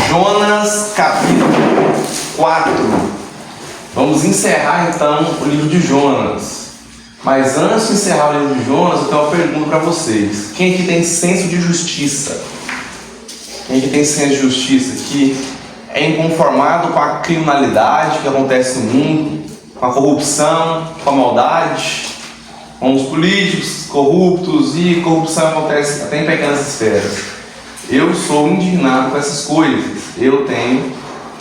Jonas, capítulo 4. Vamos encerrar então o livro de Jonas. Mas antes de encerrar o livro de Jonas, eu tenho uma pergunta para vocês. Quem aqui tem senso de justiça? Quem aqui tem senso de justiça? Que é inconformado com a criminalidade que acontece no mundo, com a corrupção, com a maldade, com os políticos corruptos, e corrupção acontece até em pequenas esferas. Eu sou indignado com essas coisas. Eu tenho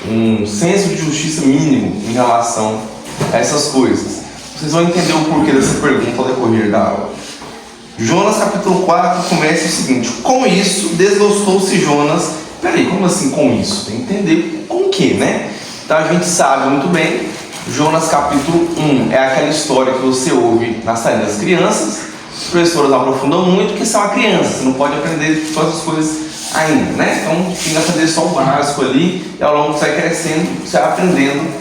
um senso de justiça mínimo em relação a essas coisas. Vocês vão entender o porquê dessa pergunta ao decorrer da aula. Jonas capítulo 4 começa o seguinte: com isso desgostou-se Jonas. Peraí, como assim com isso? Tem que entender com o que, né? Então a gente sabe muito bem. Jonas capítulo 1 é aquela história que você ouve na salinha das crianças. Os professores aprofundam muito, porque você é uma criança, você não pode aprender todas as coisas ainda, né? Então tem que aprender só o básico ali, e ao longo que você vai crescendo, você vai aprendendo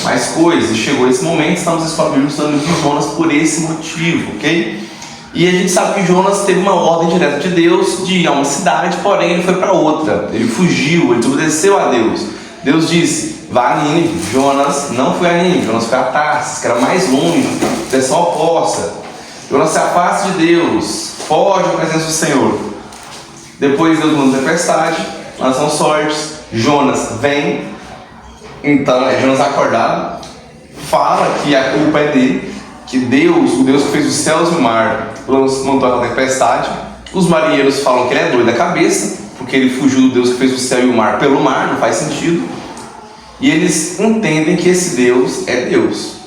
mais coisas. E chegou esse momento, estamos estudando o livro de Jonas por esse motivo, ok? E a gente sabe que Jonas teve uma ordem direta de Deus de ir a uma cidade, porém ele foi para outra. Ele fugiu, ele desobedeceu a Deus. Deus disse: vá a Nínive. Jonas não foi a Nínive, Jonas foi a Tarsis, que era mais longe, direção oposta. Jonas se afasta de Deus, foge da presença do Senhor. Depois Deus manda tempestade, lançam sortes. Jonas vem, então Jonas acordado, fala que a culpa é dele, que Deus, o Deus que fez os céus e o mar, mandou a tempestade. Os marinheiros falam que ele é doido da cabeça, porque ele fugiu do Deus que fez o céu e o mar pelo mar, não faz sentido. E eles entendem que esse Deus é Deus.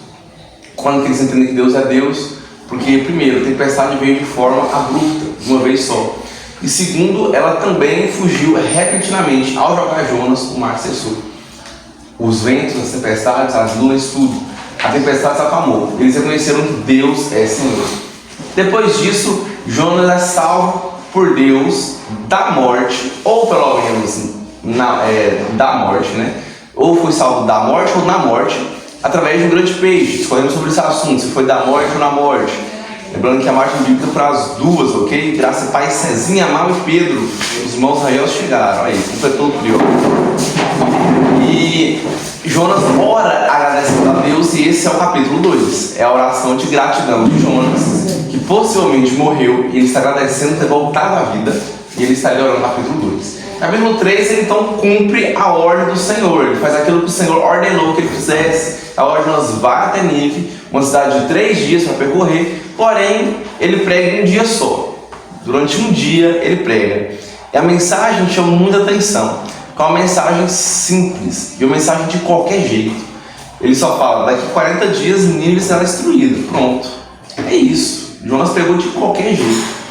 Quando que eles entendem que Deus é Deus? Porque, primeiro, a tempestade veio de forma abrupta, de uma vez só. E segundo, ela também fugiu repentinamente. Ao jogar Jonas, o mar cessou. Os ventos, as tempestades, as nuvens, tudo. A tempestade se acalmou. Eles reconheceram que Deus é Senhor. Depois disso, Jonas é salvo por Deus da morte, ou pelo menos da morte, né? Ou foi salvo da morte ou na morte, através de um grande peixe. Discorremos sobre esse assunto, se foi da morte ou na morte. Lembrando que a margem bíblica para as duas, ok? Graça, Pai, Cezinha, Amal e Pedro. Os irmãos Israel chegaram. Olha aí, completou o trio. E Jonas ora agradecendo a Deus, e esse é o capítulo 2. É a oração de gratidão de Jonas, que possivelmente morreu, e ele está agradecendo ter voltado à vida, e ele está orando no capítulo 2. Capítulo 3, ele então cumpre a ordem do Senhor. Ele faz aquilo que o Senhor ordenou que ele fizesse. A ordem: nós vá até Nínive, uma cidade de 3 dias para percorrer. Porém, ele prega em um dia só. Durante um dia ele prega. E a mensagem chama muita atenção. É uma mensagem simples e uma mensagem de qualquer jeito. Ele só fala: daqui 40 dias Nínive será destruída. Pronto. É isso. Jonas pregou de qualquer jeito.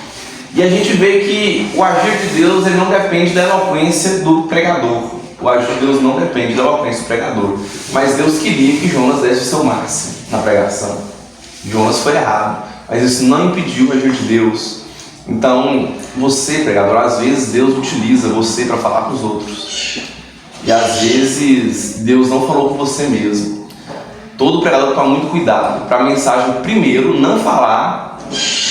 E a gente vê que o agir de Deus, ele não depende da eloquência do pregador. O agir de Deus não depende da eloquência do pregador. Mas Deus queria que Jonas desse o seu máximo na pregação. Jonas foi errado, mas isso não impediu o agir de Deus. Então, você, pregador, às vezes Deus utiliza você para falar com os outros. E às vezes Deus não falou com você mesmo. Todo pregador toma muito cuidado para a mensagem, primeiro, não falar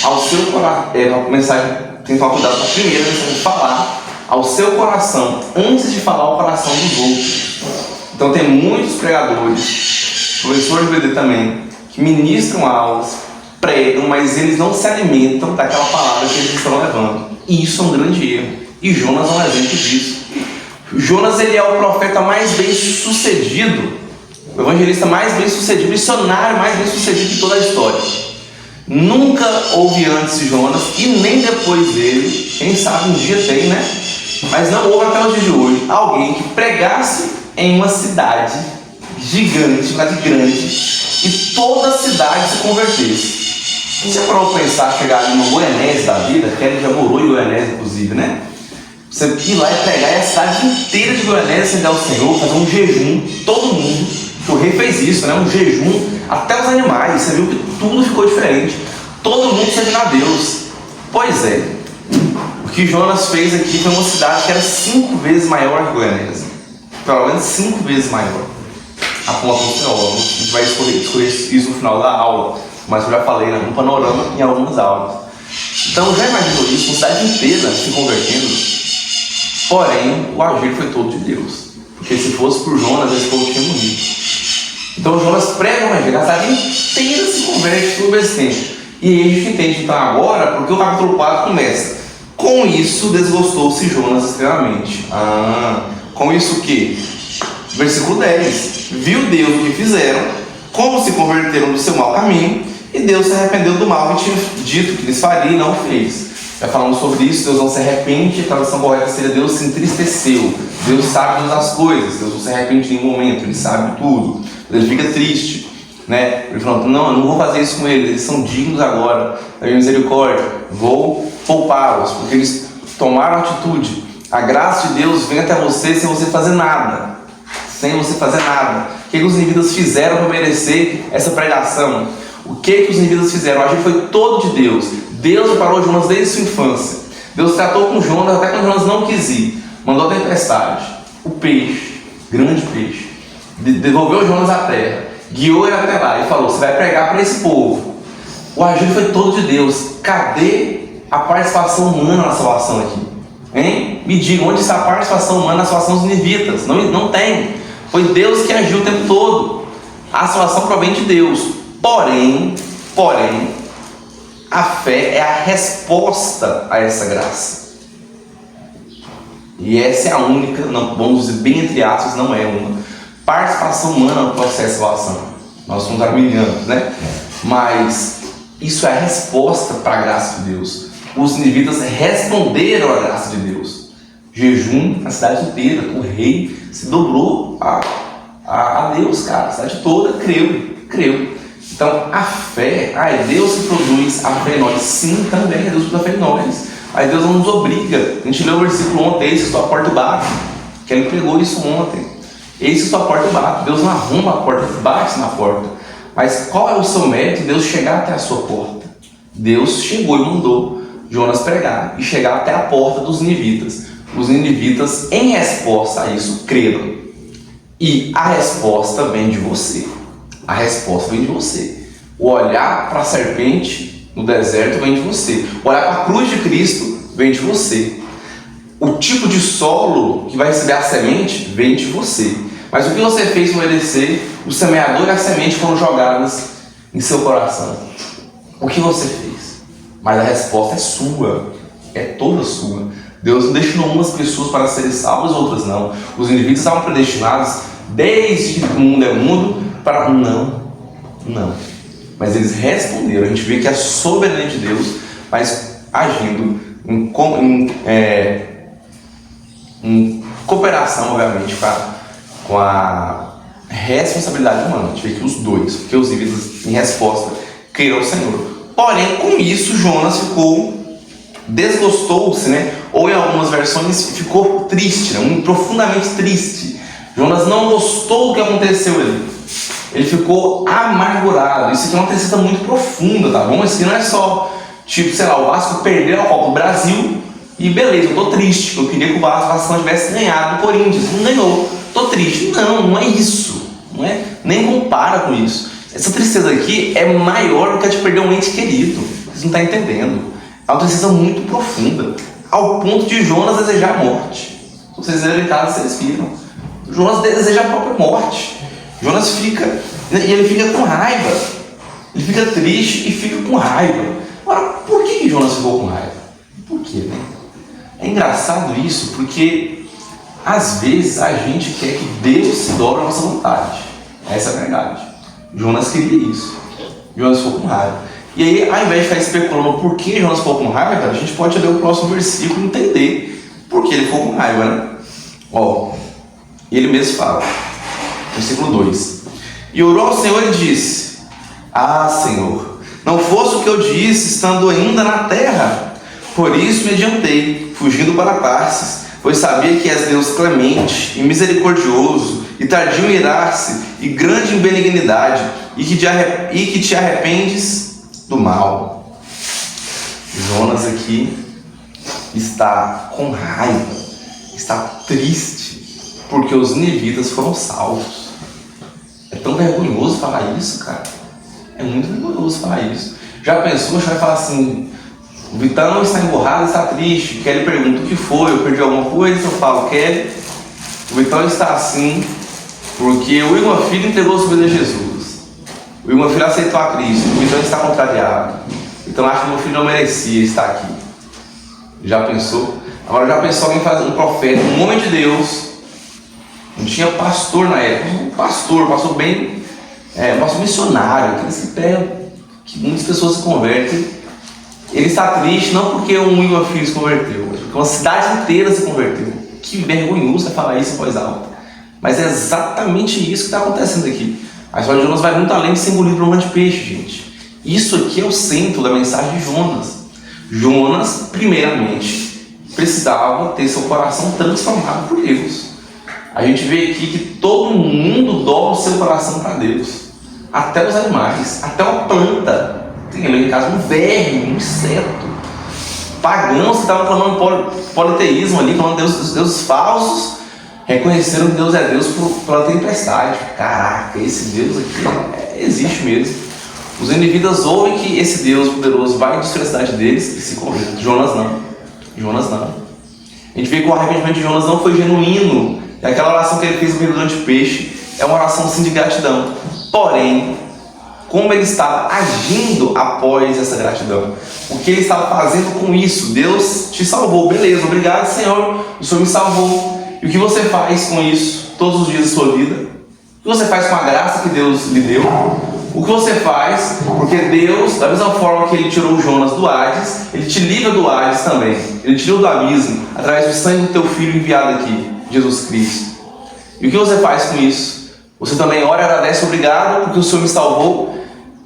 ao seu coração. A mensagem tem que tomar cuidado para primeiro a mensagem falar ao seu coração antes de falar ao coração dos outros. Então tem muitos pregadores, professores de BD também, que ministram aulas, pregam, mas eles não se alimentam daquela palavra que eles estão levando. E isso é um grande erro. E Jonas é um exemplo disso. Jonas, ele é o profeta mais bem sucedido, o evangelista mais bem sucedido, o missionário mais bem sucedido de toda a história. Nunca houve antes de Jonas e nem depois dele. Quem sabe um dia tem, né? Mas não houve até o dia de hoje alguém que pregasse em uma cidade gigante, cidade grande, e toda a cidade se convertesse. Você parou para pensar, chegar ali no Goianese da vida, que ele já morou em Goianese, inclusive, né? Você ir lá e pegar a cidade inteira de Goianese, acender ao Senhor, fazer um jejum, todo mundo. O rei fez isso, né? Um jejum, até os animais. Você viu que tudo ficou diferente. Todo mundo servindo a Deus. Pois é, o que Jonas fez aqui foi uma cidade que era 5 vezes maior que Goianese. Pelo menos 5 vezes maior. Aponta no teólogo. A gente vai escolher isso no final da aula, mas eu já falei, né? Um panorama em algumas aulas. Então já imaginou isso? Uma cidade inteira se convertendo. Porém, o agir foi todo de Deus. Porque se fosse por Jonas, esse povo tinha morrido. Então Jonas prega o evangelho, a cidade inteira se converte todo esse tempo. E a gente entende então agora, porque o capítulo 4 começa. Com isso desgostou-se Jonas extremamente. Com isso o quê? Versículo 10. Viu Deus o que fizeram, como se converteram do seu mau caminho, e Deus se arrependeu do mal que tinha dito que lhes faria e não fez. Já falamos sobre isso, Deus não se arrepende, a tradução correta seria Deus se entristeceu. Deus sabe todas as coisas, Deus não se arrepende em nenhum momento, Ele sabe tudo. Ele fica triste, né? Ele falou, não, eu não vou fazer isso com eles, eles são dignos agora da minha misericórdia, vou poupá-los, porque eles tomaram atitude. A graça de Deus vem até você sem você fazer nada. Sem você fazer nada. O que os ninivitas fizeram para merecer essa pregação? O que os ninivitas fizeram? O agir foi todo de Deus. Deus preparou Jonas desde sua infância. Deus tratou com Jonas até quando Jonas não quis ir. Mandou a tempestade, o peixe, grande peixe. Devolveu Jonas à terra, guiou ele até lá e falou, você vai pregar para esse povo. O agir foi todo de Deus. Cadê a participação humana na salvação aqui? Hein? Me diga, onde está a participação humana na salvação dos ninivitas? Não tem. Foi Deus que agiu o tempo todo. A salvação provém de Deus. Porém, a fé é a resposta a essa graça. E essa é a única, não, vamos dizer bem entre aspas, não é uma participação humana no processo de salvação. Nós somos arminianos, né? Mas isso é a resposta para a graça de Deus. Os ninivitas responderam à graça de Deus. Jejum na cidade inteira. O rei se dobrou a Deus, cara. A cidade toda creu. Então a fé, é Deus que produz a fé em nós. Sim, também é Deus que produz a fé em nós. Aí Deus não nos obriga. A gente leu o versículo ontem, eis que sua porta bate. Que ele pregou isso ontem. Eis que sua porta bate. Deus não arruma a porta, bate na porta. Mas qual é o seu mérito? Deus chegar até a sua porta. Deus chegou e mandou Jonas pregar e chegar até a porta dos ninivitas. Os ninivitas, em resposta a isso, creram. E a resposta vem de você. A resposta vem de você. O olhar para a serpente no deserto vem de você. O olhar para a cruz de Cristo vem de você. O tipo de solo que vai receber a semente vem de você. Mas o que você fez para merecer? O semeador e a semente foram jogadas em seu coração. O que você fez? Mas a resposta é sua. É toda sua. Deus não destinou umas pessoas para serem salvas, outras não. Os indivíduos estavam predestinados desde que o mundo é mundo para não. Mas eles responderam. A gente vê que é a soberania de Deus, mas agindo em cooperação, obviamente, com a responsabilidade humana. A gente vê que os dois, porque os indivíduos em resposta creram ao Senhor. Porém, com isso, Jonas desgostou-se, né? Ou em algumas versões ficou triste, né? Profundamente triste. Jonas não gostou do que aconteceu ali. Ele ficou amargurado. Isso aqui é uma tristeza muito profunda, tá bom? Isso aqui não é só, tipo, sei lá, o Vasco perdeu a Copa do Brasil e beleza, eu tô triste. Eu queria que o Vasco não tivesse ganhado do Corinthians. Não ganhou. Tô triste. Não é isso. Não é? Nem compara com isso. Essa tristeza aqui é maior do que a de perder um ente querido. Vocês não estão entendendo. É uma tristeza muito profunda, ao ponto de Jonas desejar a morte. Se vocês lerem em casa, vocês viram. Jonas deseja a própria morte. Jonas fica com raiva. Ele fica triste e fica com raiva. Agora, por que Jonas ficou com raiva? Por quê, né? É engraçado isso, porque às vezes a gente quer que Deus se dobre a nossa vontade. Essa é a verdade. Jonas queria isso. Jonas ficou com raiva. E aí, ao invés de ficar especulando por que Jonas ficou com raiva, a gente pode ler o próximo versículo e entender por que ele ficou com raiva, né? Ele mesmo fala, versículo 2: E orou ao Senhor e disse: Senhor, não fosse o que eu disse estando ainda na terra. Por isso me adiantei, fugindo para Tarsis, pois sabia que és Deus clemente e misericordioso, e tardio em irar-se, e grande em benignidade, e que te arrependes do mal. Jonas aqui está com raiva, está triste, porque os ninivitas foram salvos. É tão vergonhoso falar isso, cara. É muito vergonhoso falar isso. Já pensou, a gente vai falar assim, O Vitão está emburrado, está triste. Kelly pergunta: o que foi? Eu perdi alguma coisa? Eu falo: Kelly, o Vitão está assim porque o Igor Filho entregou sua vida a Jesus. O Igor Filho aceitou a Cristo. O Vitão está contrariado. Então acho que meu filho não merecia estar aqui. Já pensou? Agora já pensou alguém fazer um profeta, um homem de Deus? Não tinha pastor na época. Um pastor bem, um pastor missionário, aqueles que pegam, que muitas pessoas se convertem. Ele está triste não porque um Igor Filho se converteu, mas porque uma cidade inteira se converteu. Que vergonhoso é falar isso em voz alta. Mas é exatamente isso que está acontecendo aqui. A história de Jonas vai muito além de ser engolido por um grande peixe, gente. Isso aqui é o centro da mensagem de Jonas. Jonas, primeiramente, precisava ter seu coração transformado por Deus. A gente vê aqui que todo mundo dobra o seu coração para Deus. Até os animais, até uma planta. Tem ali em casa um verme, um inseto. Pagãos que estavam clamando politeísmo ali, clamando deuses falsos, reconheceram que Deus é Deus pela tempestade. Caraca, esse Deus aqui existe mesmo. Os ninivitas ouvem que esse Deus poderoso vai destruir a cidade deles e se convertem. Jonas não. A gente vê que o arrependimento de Jonas não foi genuíno. E aquela oração que ele fez no meio do grande peixe é uma oração sim de gratidão. Porém, como ele estava agindo após essa gratidão? O que ele estava fazendo com isso? Deus te salvou, beleza, obrigado Senhor, o Senhor me salvou. E o que você faz com isso todos os dias da sua vida? O que você faz com a graça que Deus lhe deu? O que você faz, porque Deus, da mesma forma que Ele tirou Jonas do Hades, Ele te livra do Hades também. Ele te tirou do abismo, através do sangue do teu Filho enviado aqui, Jesus Cristo. E o que você faz com isso? Você também ora e agradece, obrigado, porque o Senhor me salvou,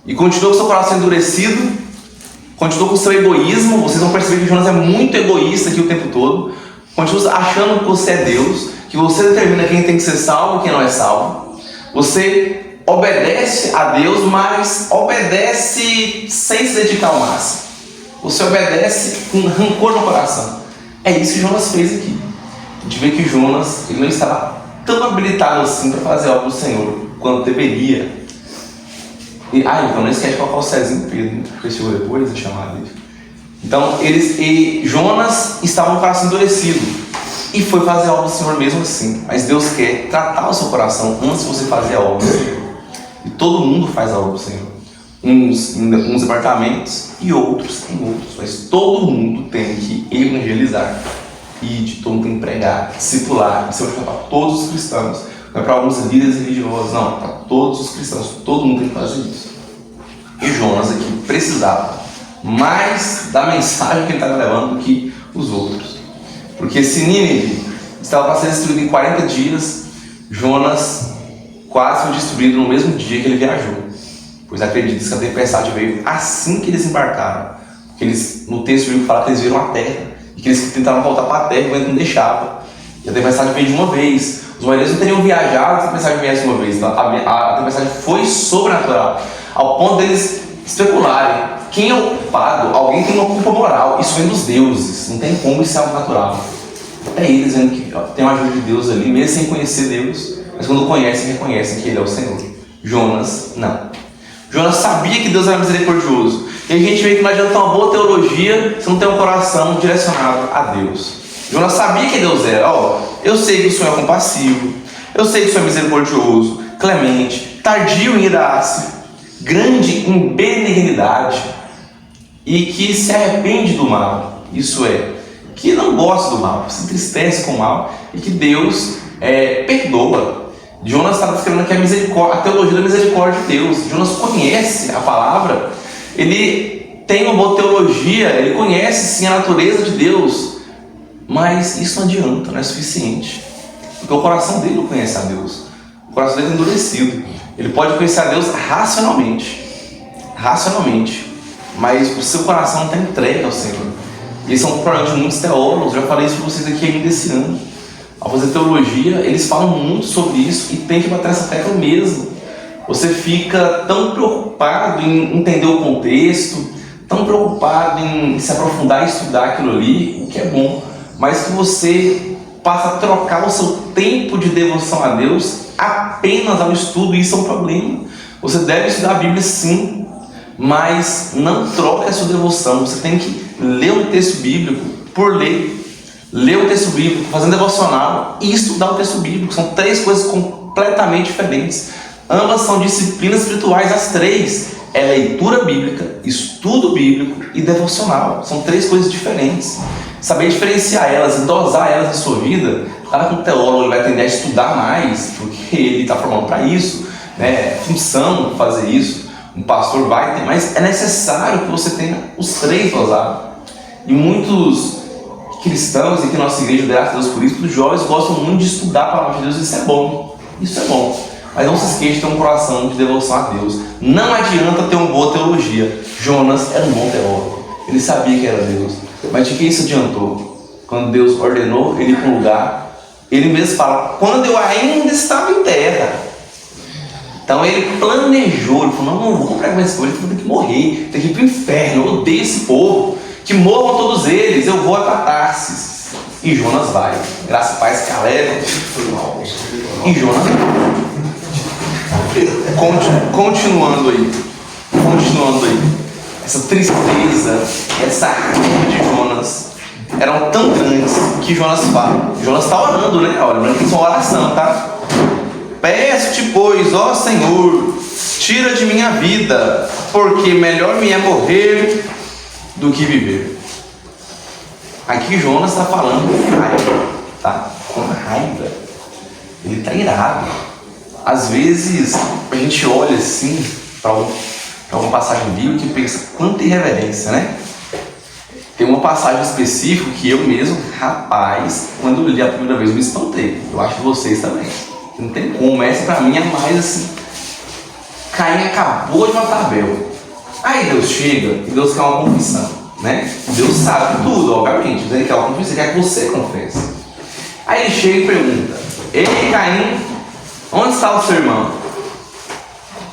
e continua com seu coração endurecido, continua com o seu egoísmo. Vocês vão perceber que Jonas é muito egoísta aqui o tempo todo. Continua achando que você é Deus, que você determina quem tem que ser salvo e quem não é salvo. Você obedece a Deus, mas obedece sem se dedicar ao máximo. Você obedece com rancor no coração. É isso que Jonas fez aqui. A gente vê que Jonas ele não estava tão habilitado assim para fazer algo do Senhor quanto deveria. Então não esquece de colocar o Cezinho Pedro, porque chegou depois da chamada dele. Então Jonas estava com o coração endurecido e foi fazer algo do Senhor mesmo assim. Mas Deus quer tratar o seu coração antes de você fazer algo do Senhor. E todo mundo faz algo do Senhor. Uns em uns departamentos e outros em outros. Mas todo mundo tem que evangelizar. Todo mundo tem que pregar, discipular. Isso é para todos os cristãos. Não é para alguns líderes religiosos, não. Para todos os cristãos. Todo mundo tem que fazer isso. E Jonas aqui precisava mais da mensagem que ele estava levando do que os outros. Porque se Nínive estava para ser destruído em 40 dias, Jonas quase foi destruído no mesmo dia que ele viajou. Pois acredita-se que a tempestade veio assim que eles embarcaram. Porque no texto bíblico fala que eles viram a terra e que eles tentaram voltar para a terra e o vento não deixava. E a tempestade veio de uma vez. Os marinheiros não teriam viajado se a tempestade viesse uma vez. Então, a tempestade foi sobrenatural, ao ponto deles especularem quem é o culpado. Alguém tem uma culpa moral. Isso vem dos deuses. Não tem como isso é algo natural. É eles vendo que tem uma ajuda de Deus ali, mesmo sem conhecer Deus. Mas quando conhecem, reconhecem que Ele é o Senhor. Jonas, não. Jonas sabia que Deus era misericordioso. E a gente vê que não adianta uma boa teologia se não tem um coração direcionado a Deus. Jonas sabia que Deus era. Eu sei que o Senhor é compassivo. Eu sei que o Senhor é misericordioso, clemente, tardio em irar-se, grande em benignidade e que se arrepende do mal. Isso é, que não gosta do mal, se entristece com o mal e que Deus perdoa. Jonas está descrevendo aqui a teologia da misericórdia de Deus. Jonas conhece a palavra, ele tem uma boa teologia, ele conhece sim a natureza de Deus, mas isso não adianta, não é suficiente, porque o coração dele não conhece a Deus, o coração dele é endurecido. Ele pode conhecer a Deus racionalmente, mas o seu coração não está entregue ao Senhor. E esse é um problema de muitos teólogos. Eu já falei isso para vocês aqui ainda esse ano. Ao fazer teologia, eles falam muito sobre isso e tem que bater essa tecla mesmo. Você fica tão preocupado em entender o contexto, tão preocupado em se aprofundar e estudar aquilo ali, o que é bom, mas que você passa a trocar o seu tempo de devoção a Deus apenas ao estudo, e isso é um problema. Você deve estudar a Bíblia sim, mas não troque a sua devoção. Você tem que ler um texto bíblico por ler o texto bíblico, fazendo devocional e estudar o texto bíblico. São três coisas completamente diferentes. Ambas são disciplinas espirituais, as três. É leitura bíblica, estudo bíblico e devocional. São três coisas diferentes. Saber diferenciar elas e dosar elas na sua vida. Claro que um teólogo ele vai tender a estudar mais, porque ele está formando para isso, né? É função fazer isso. Um pastor vai ter, mas é necessário que você tenha os três dosados. E muitos cristãos, e que nossa igreja, graças a Deus por isso, os jovens gostam muito de estudar a palavra de Deus. Isso é bom, isso é bom. Mas não se esqueça de ter um coração de devoção a Deus. Não adianta ter uma boa teologia. Jonas era um bom teólogo, ele sabia que era Deus, mas de que isso adiantou? Quando Deus ordenou ele ir para um lugar, ele mesmo fala, quando eu ainda estava em terra. Então ele planejou, ele falou, não vou comprar com esse povo, ele tem que morrer, tem que ir para o inferno, eu odeio esse povo, que morram todos eles, eu vou para Tarsis. E Jonas vai, graças a paz, Caleb, e Jonas vai. Continuando aí, essa tristeza, essa raiva de Jonas eram tão grandes que Jonas fala. Jonas está orando, né? Olha, lembrando que isso é uma oração, tá? Peço-te, pois, ó Senhor, tira de minha vida, porque melhor me é morrer do que viver. Aqui Jonas está falando com raiva, tá? Com raiva. Ele está irado. Às vezes a gente olha assim para uma passagem bíblica e pensa, quanta irreverência, né? Tem uma passagem específica que eu mesmo, rapaz, quando eu li a primeira vez eu me espantei. Eu acho que vocês também. Não tem como, essa pra mim é mais assim. Caim acabou de matar Abel. Aí Deus chega e Deus quer uma confissão, né? Deus sabe tudo, obviamente. Ele quer uma confissão, ele quer que você confesse. Aí ele chega e pergunta, ei Caim, onde está o seu irmão?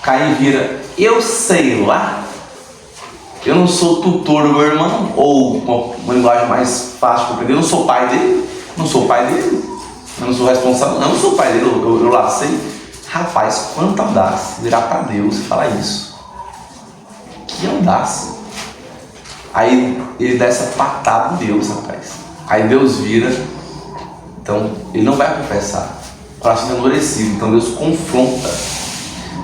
Caim vira, eu sei lá. Eu não sou tutor do meu irmão, ou uma linguagem mais fácil de compreender, eu não sou pai dele. Eu não sou responsável, não sou pai dele, eu lá sei. Rapaz, quanta audácia virar para Deus e falar isso. Que audácia. Aí ele dá essa patada em Deus, rapaz. Aí Deus vira, então ele não vai confessar. O coração endurecido, então Deus confronta.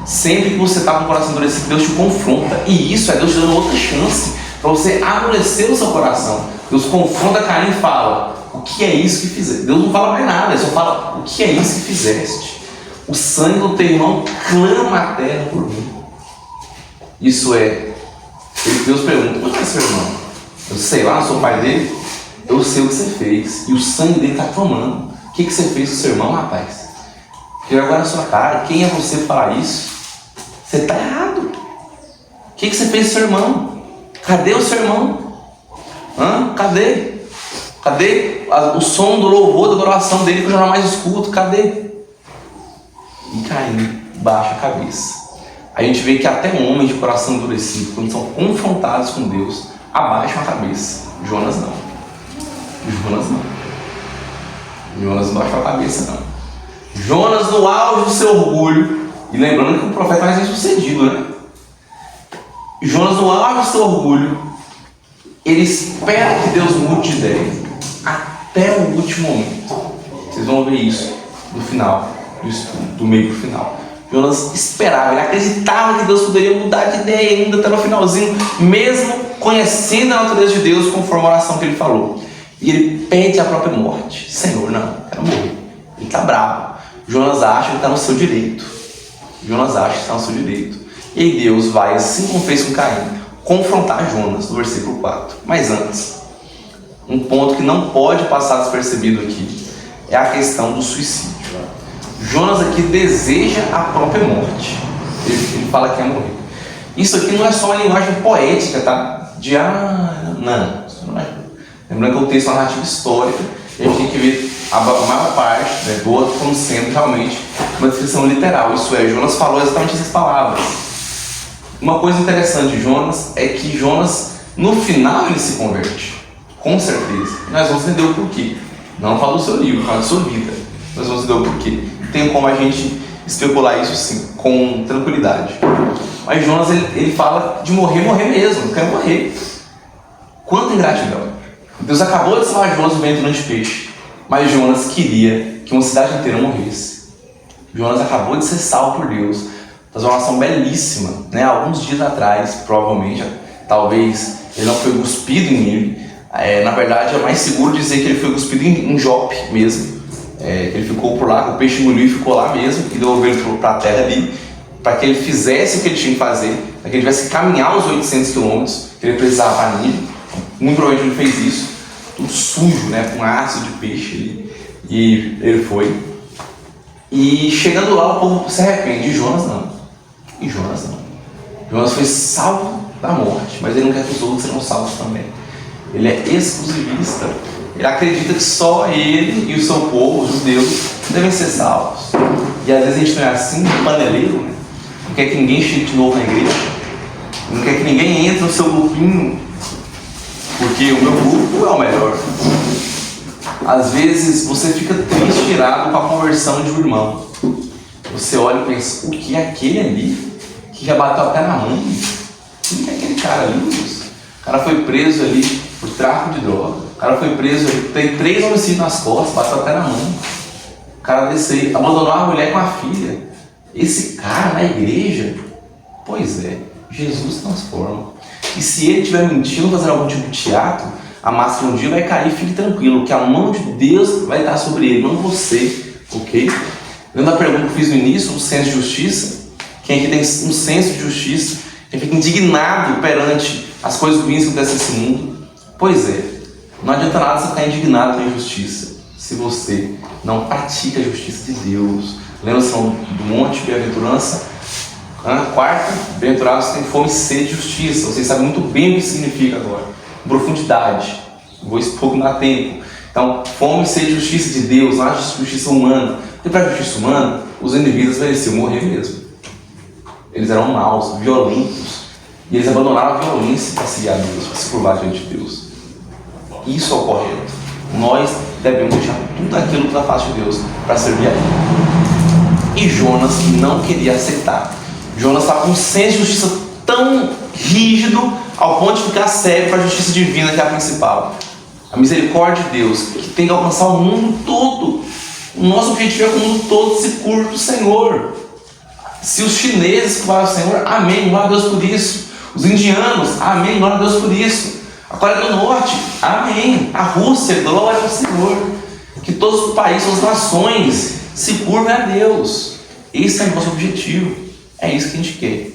Sempre que você está com o coração endurecido, Deus te confronta. E isso é Deus te dando outra chance para você amolecer o seu coração. Deus confronta Caim e fala, o que é isso que fizeste? Deus não fala mais nada, ele só fala, o que é isso que fizeste? O sangue do teu irmão clama a terra por mim. Isso é, Deus pergunta, onde é seu irmão? Eu sei lá, não sou pai dele, eu sei o que você fez. E o sangue dele está clamando. O que você fez com o seu irmão, rapaz? Ele agora na sua cara, quem é você para falar isso? Você está errado. O que você fez com o seu irmão? Cadê o seu irmão? Cadê? Cadê o som do louvor, da oração dele que eu jamais escuto? Cadê? E Caim baixa a cabeça. A gente vê que até um homem de coração endurecido, quando são confrontados com Deus, abaixam a cabeça. Jonas não. Jonas não baixou a cabeça, não. Jonas, no auge do seu orgulho, e lembrando que o profeta mais bem sucedido, né? Jonas, no auge do seu orgulho, ele espera que Deus mude de ideia até o último momento. Vocês vão ver isso no final do estudo, do meio para o final. Jonas esperava, ele acreditava que Deus poderia mudar de ideia ainda até no finalzinho, mesmo conhecendo a natureza de Deus, conforme a oração que ele falou. E ele pede a própria morte. Senhor, não, eu quero morrer. Ele está bravo. Jonas acha que está no seu direito. E aí Deus vai, assim como fez com Caim, confrontar Jonas, no versículo 4. Mas antes, um ponto que não pode passar despercebido aqui é a questão do suicídio. Jonas aqui deseja a própria morte. Ele fala que quer morrer. Isso aqui não é só uma linguagem poética, tá? Não. Lembrando que o texto é uma narrativa histórica, e a gente tem que ver a maior parte, né, do outro como sendo realmente uma descrição literal. Isso é, Jonas falou exatamente essas palavras. Uma coisa interessante de Jonas é que Jonas, no final, ele se converte. Com certeza. E nós vamos entender o porquê. Não fala do seu livro, fala da sua vida. Nós vamos entender o porquê. Tem como a gente especular isso sim, com tranquilidade. Mas Jonas, ele fala de morrer mesmo. Eu quero morrer. Quanta ingratidão! Deus acabou de salvar Jonas do ventre de peixe, mas Jonas queria que uma cidade inteira morresse. Jonas acabou de ser salvo por Deus, faz uma oração belíssima, né? Alguns dias atrás, provavelmente, talvez ele não foi cuspido em Nínive. Na verdade, é mais seguro dizer que ele foi cuspido em Jope mesmo. Ele ficou por lá, o peixe engoliu e ficou lá mesmo, e devolveu ele para a terra ali, para que ele fizesse o que ele tinha que fazer, para que ele tivesse que caminhar os 800 quilômetros que ele precisava para Nínive. Muito provavelmente ele fez isso, tudo sujo, né, com ácido de peixe ali, e ele foi. E chegando lá, o povo se arrepende. E Jonas não. Jonas foi salvo da morte, mas ele não quer que os outros sejam salvos também. Ele é exclusivista. Ele acredita que só ele e o seu povo, os judeus, devem ser salvos. E às vezes a gente não é assim, paneleiro, né? Não quer que ninguém chegue de novo na igreja. Não quer que ninguém entre no seu grupinho, porque o meu grupo é o melhor. Às vezes você fica triste, irado com a conversão de um irmão. Você olha e pensa, o que é aquele ali que já bateu até na mãe? Quem é aquele cara ali, Deus? O cara foi preso ali por tráfico de droga. O cara foi preso ali, tem 3 homicídios nas costas, bateu até na mãe. O cara desse aí abandonou a mulher com a filha. Esse cara na igreja, pois é, Jesus transforma. E se ele estiver mentindo, fazendo algum tipo de teatro, a máscara um dia vai cair, fique tranquilo, que a mão de Deus vai estar sobre ele, não você, ok? Lembra da pergunta que eu fiz no início, o senso de justiça? Quem aqui tem um senso de justiça, quem fica indignado perante as coisas ruins que acontecem nesse mundo? Pois é, não adianta nada você ficar indignado com a injustiça, se você não pratica a justiça de Deus. Lembra-se do monte de bem-aventurança? Quarta, bem-aventurados têm fome e sede de justiça. Vocês sabem muito bem o que isso significa agora. Profundidade. Vou expor que não dá tempo. Então, fome e sede de justiça de Deus, não há justiça humana. Porque para a justiça humana, os indivíduos mereciam morrer mesmo. Eles eram maus, violentos. E eles abandonaram a violência para seguir a Deus, para se curvar diante de Deus. Isso é o correto. Nós devemos deixar tudo aquilo que está face de Deus para servir a Ele. E Jonas não queria aceitar. Jonas estava com um senso de justiça tão rígido ao ponto de ficar cego para a justiça divina, que é a principal. A misericórdia de Deus, que tem que alcançar o mundo todo. O nosso objetivo é que o mundo todo se curve para o Senhor. Se os chineses curvarem o Senhor, amém, glória a Deus por isso. Os indianos, amém, glória a Deus por isso. A Coreia do Norte, amém. A Rússia, glória ao Senhor. Que todos os países, todas as nações se curvem a Deus. Esse é o nosso objetivo. É isso que a gente quer.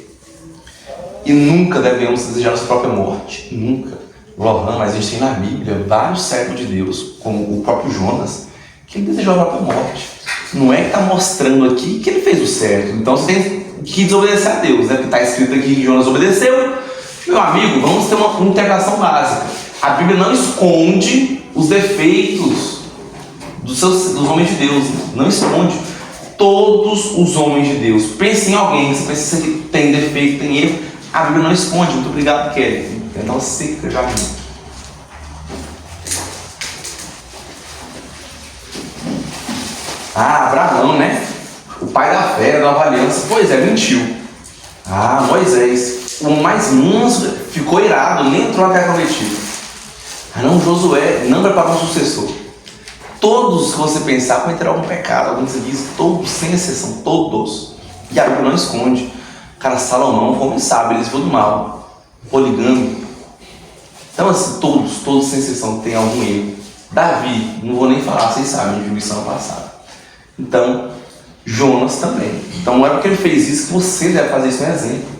E nunca devemos desejar nossa própria morte. Nunca. Lohan, mas a gente tem na Bíblia vários servos de Deus, como o próprio Jonas, que ele desejou a própria morte. Não é que está mostrando aqui que ele fez o certo. Então você tem que desobedecer a Deus, né? Porque está escrito aqui que Jonas obedeceu. Meu amigo, vamos ter uma integração básica. A Bíblia não esconde os defeitos dos homens de Deus. Não esconde. Todos os homens de Deus. Pense em alguém, você pensa que tem defeito, tem erro. A Bíblia não esconde. Muito obrigado, Kelly. Então seca já. Abraão, né? O pai da fé, da nova aliança. Pois é, mentiu. Moisés, o mais manso, ficou irado, nem entrou na terra prometida. Não, Josué, não preparou um sucessor. Todos que você pensar cometerão algum pecado, algum deslize, todos, sem exceção, todos. E a Bíblia não esconde. Cara, Salomão, como sabe, eles viu do mal, poligâmico. Então, assim, todos sem exceção, tem algum erro. Davi, não vou nem falar, vocês sabem, viu isso ano passado. Então, Jonas também. Então, não é porque ele fez isso que você deve fazer isso, um exemplo.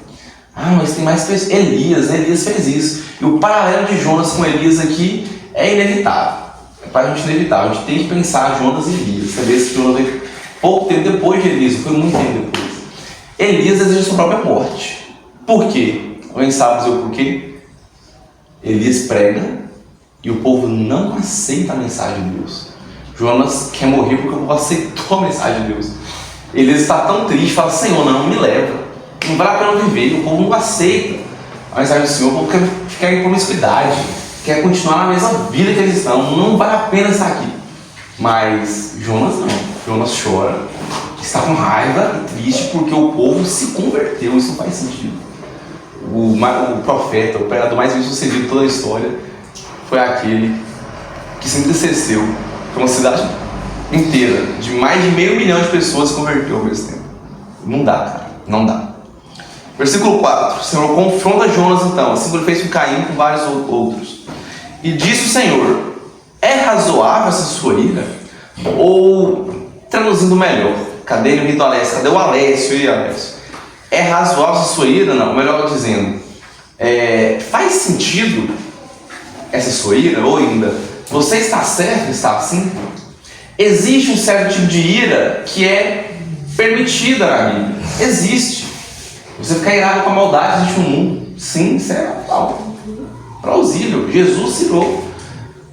Mas tem mais pessoas. Elias fez isso. E o paralelo de Jonas com Elias aqui é inevitável. É para a gente inevitável. A gente tem que pensar Jonas e Elias. Você vê que Jonas veio pouco tempo depois de Elias, foi muito tempo depois. Elias deseja sua própria morte. Por quê? Alguém sabe dizer o porquê? Elias prega e o povo não aceita a mensagem de Deus. Jonas quer morrer porque o povo aceitou a mensagem de Deus. Elias está tão triste, fala: Senhor, não me leva, não vale a pena viver. O povo não aceita a mensagem do Senhor, o povo quer ficar em promiscuidade, quer continuar na mesma vida que eles estão, não vale a pena estar aqui. Mas Jonas não, Jonas chora, está com raiva e triste porque o povo se converteu. Isso não faz sentido. O profeta, o pregador mais bem sucedido de toda a história, foi aquele que se entristeceu, que uma cidade inteira, de mais de 500 mil de pessoas se converteu ao mesmo tempo. Não dá, cara, não dá. Versículo 4, o Senhor confronta Jonas então, assim como ele fez com Caim e com vários outros. E disse o Senhor: é razoável essa sua ira? Ou, traduzindo melhor, cadê o rito Alessio? Cadê o Alessio aí, Alessio? É razoável essa sua ira? Não, melhor dizendo, faz sentido essa sua ira? Ou ainda, você está certo de estar assim? Existe um certo tipo de ira que é permitida na Bíblia. Existe. Você ficar irado com a maldade existe no mundo. Sim, isso é algo plausível. Jesus irou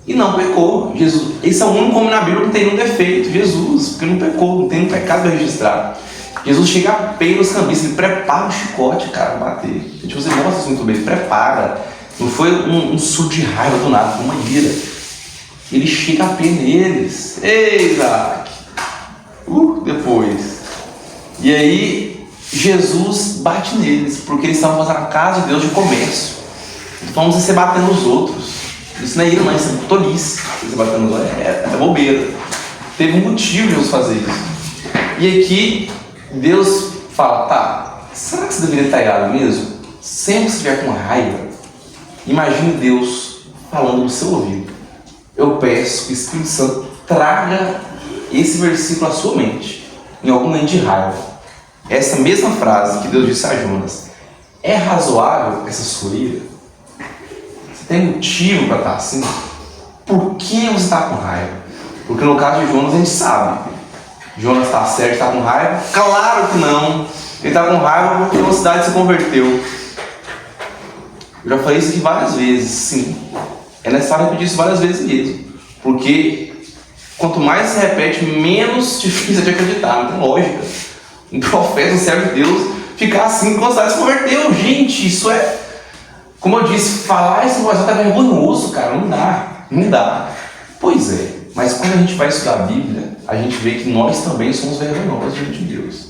e não pecou. Jesus, esse é o único homem na Bíblia que não tem nenhum defeito. Jesus, porque não pecou, não tem um pecado para registrar. Jesus chega a pé nos cambistas, ele prepara o chicote, cara, para bater. A gente usa isso muito bem, ele prepara. Não foi um surto de raiva do nada, foi uma ira. Ele chega a pé neles. Ei, Isaac! Depois. E aí, Jesus bate neles, porque eles estavam fazendo a casa de Deus de comércio. Então, você batendo nos outros. Isso não é ira, não, isso é tolice. Você batendo nos outros é bobeira. Teve um motivo de Jesus fazer isso. E aqui, Deus fala: tá, será que você deveria estar irado mesmo? Sempre que você estiver com raiva, imagine Deus falando no seu ouvido. Eu peço que o Espírito Santo traga esse versículo à sua mente, em algum momento de raiva. Essa mesma frase que Deus disse a Jonas: é razoável essa sua ira? Você tem motivo para estar assim? Por que você está com raiva? Porque no caso de Jonas a gente sabe. Jonas está certo, está com raiva? Claro que não. Ele está com raiva porque uma cidade se converteu. Eu já falei isso aqui várias vezes, sim. É necessário repetir isso várias vezes mesmo. Porque quanto mais se repete, menos difícil é de acreditar. Não tem lógica. Um profeta, um servo de Deus, ficar assim quando a cidade se converteu. Gente, isso é... Como eu disse, falar isso não é vergonhoso, cara. Não dá. Não dá. Pois é. Mas quando a gente vai estudar a Bíblia, a gente vê que nós também somos vergonhosos diante de Deus.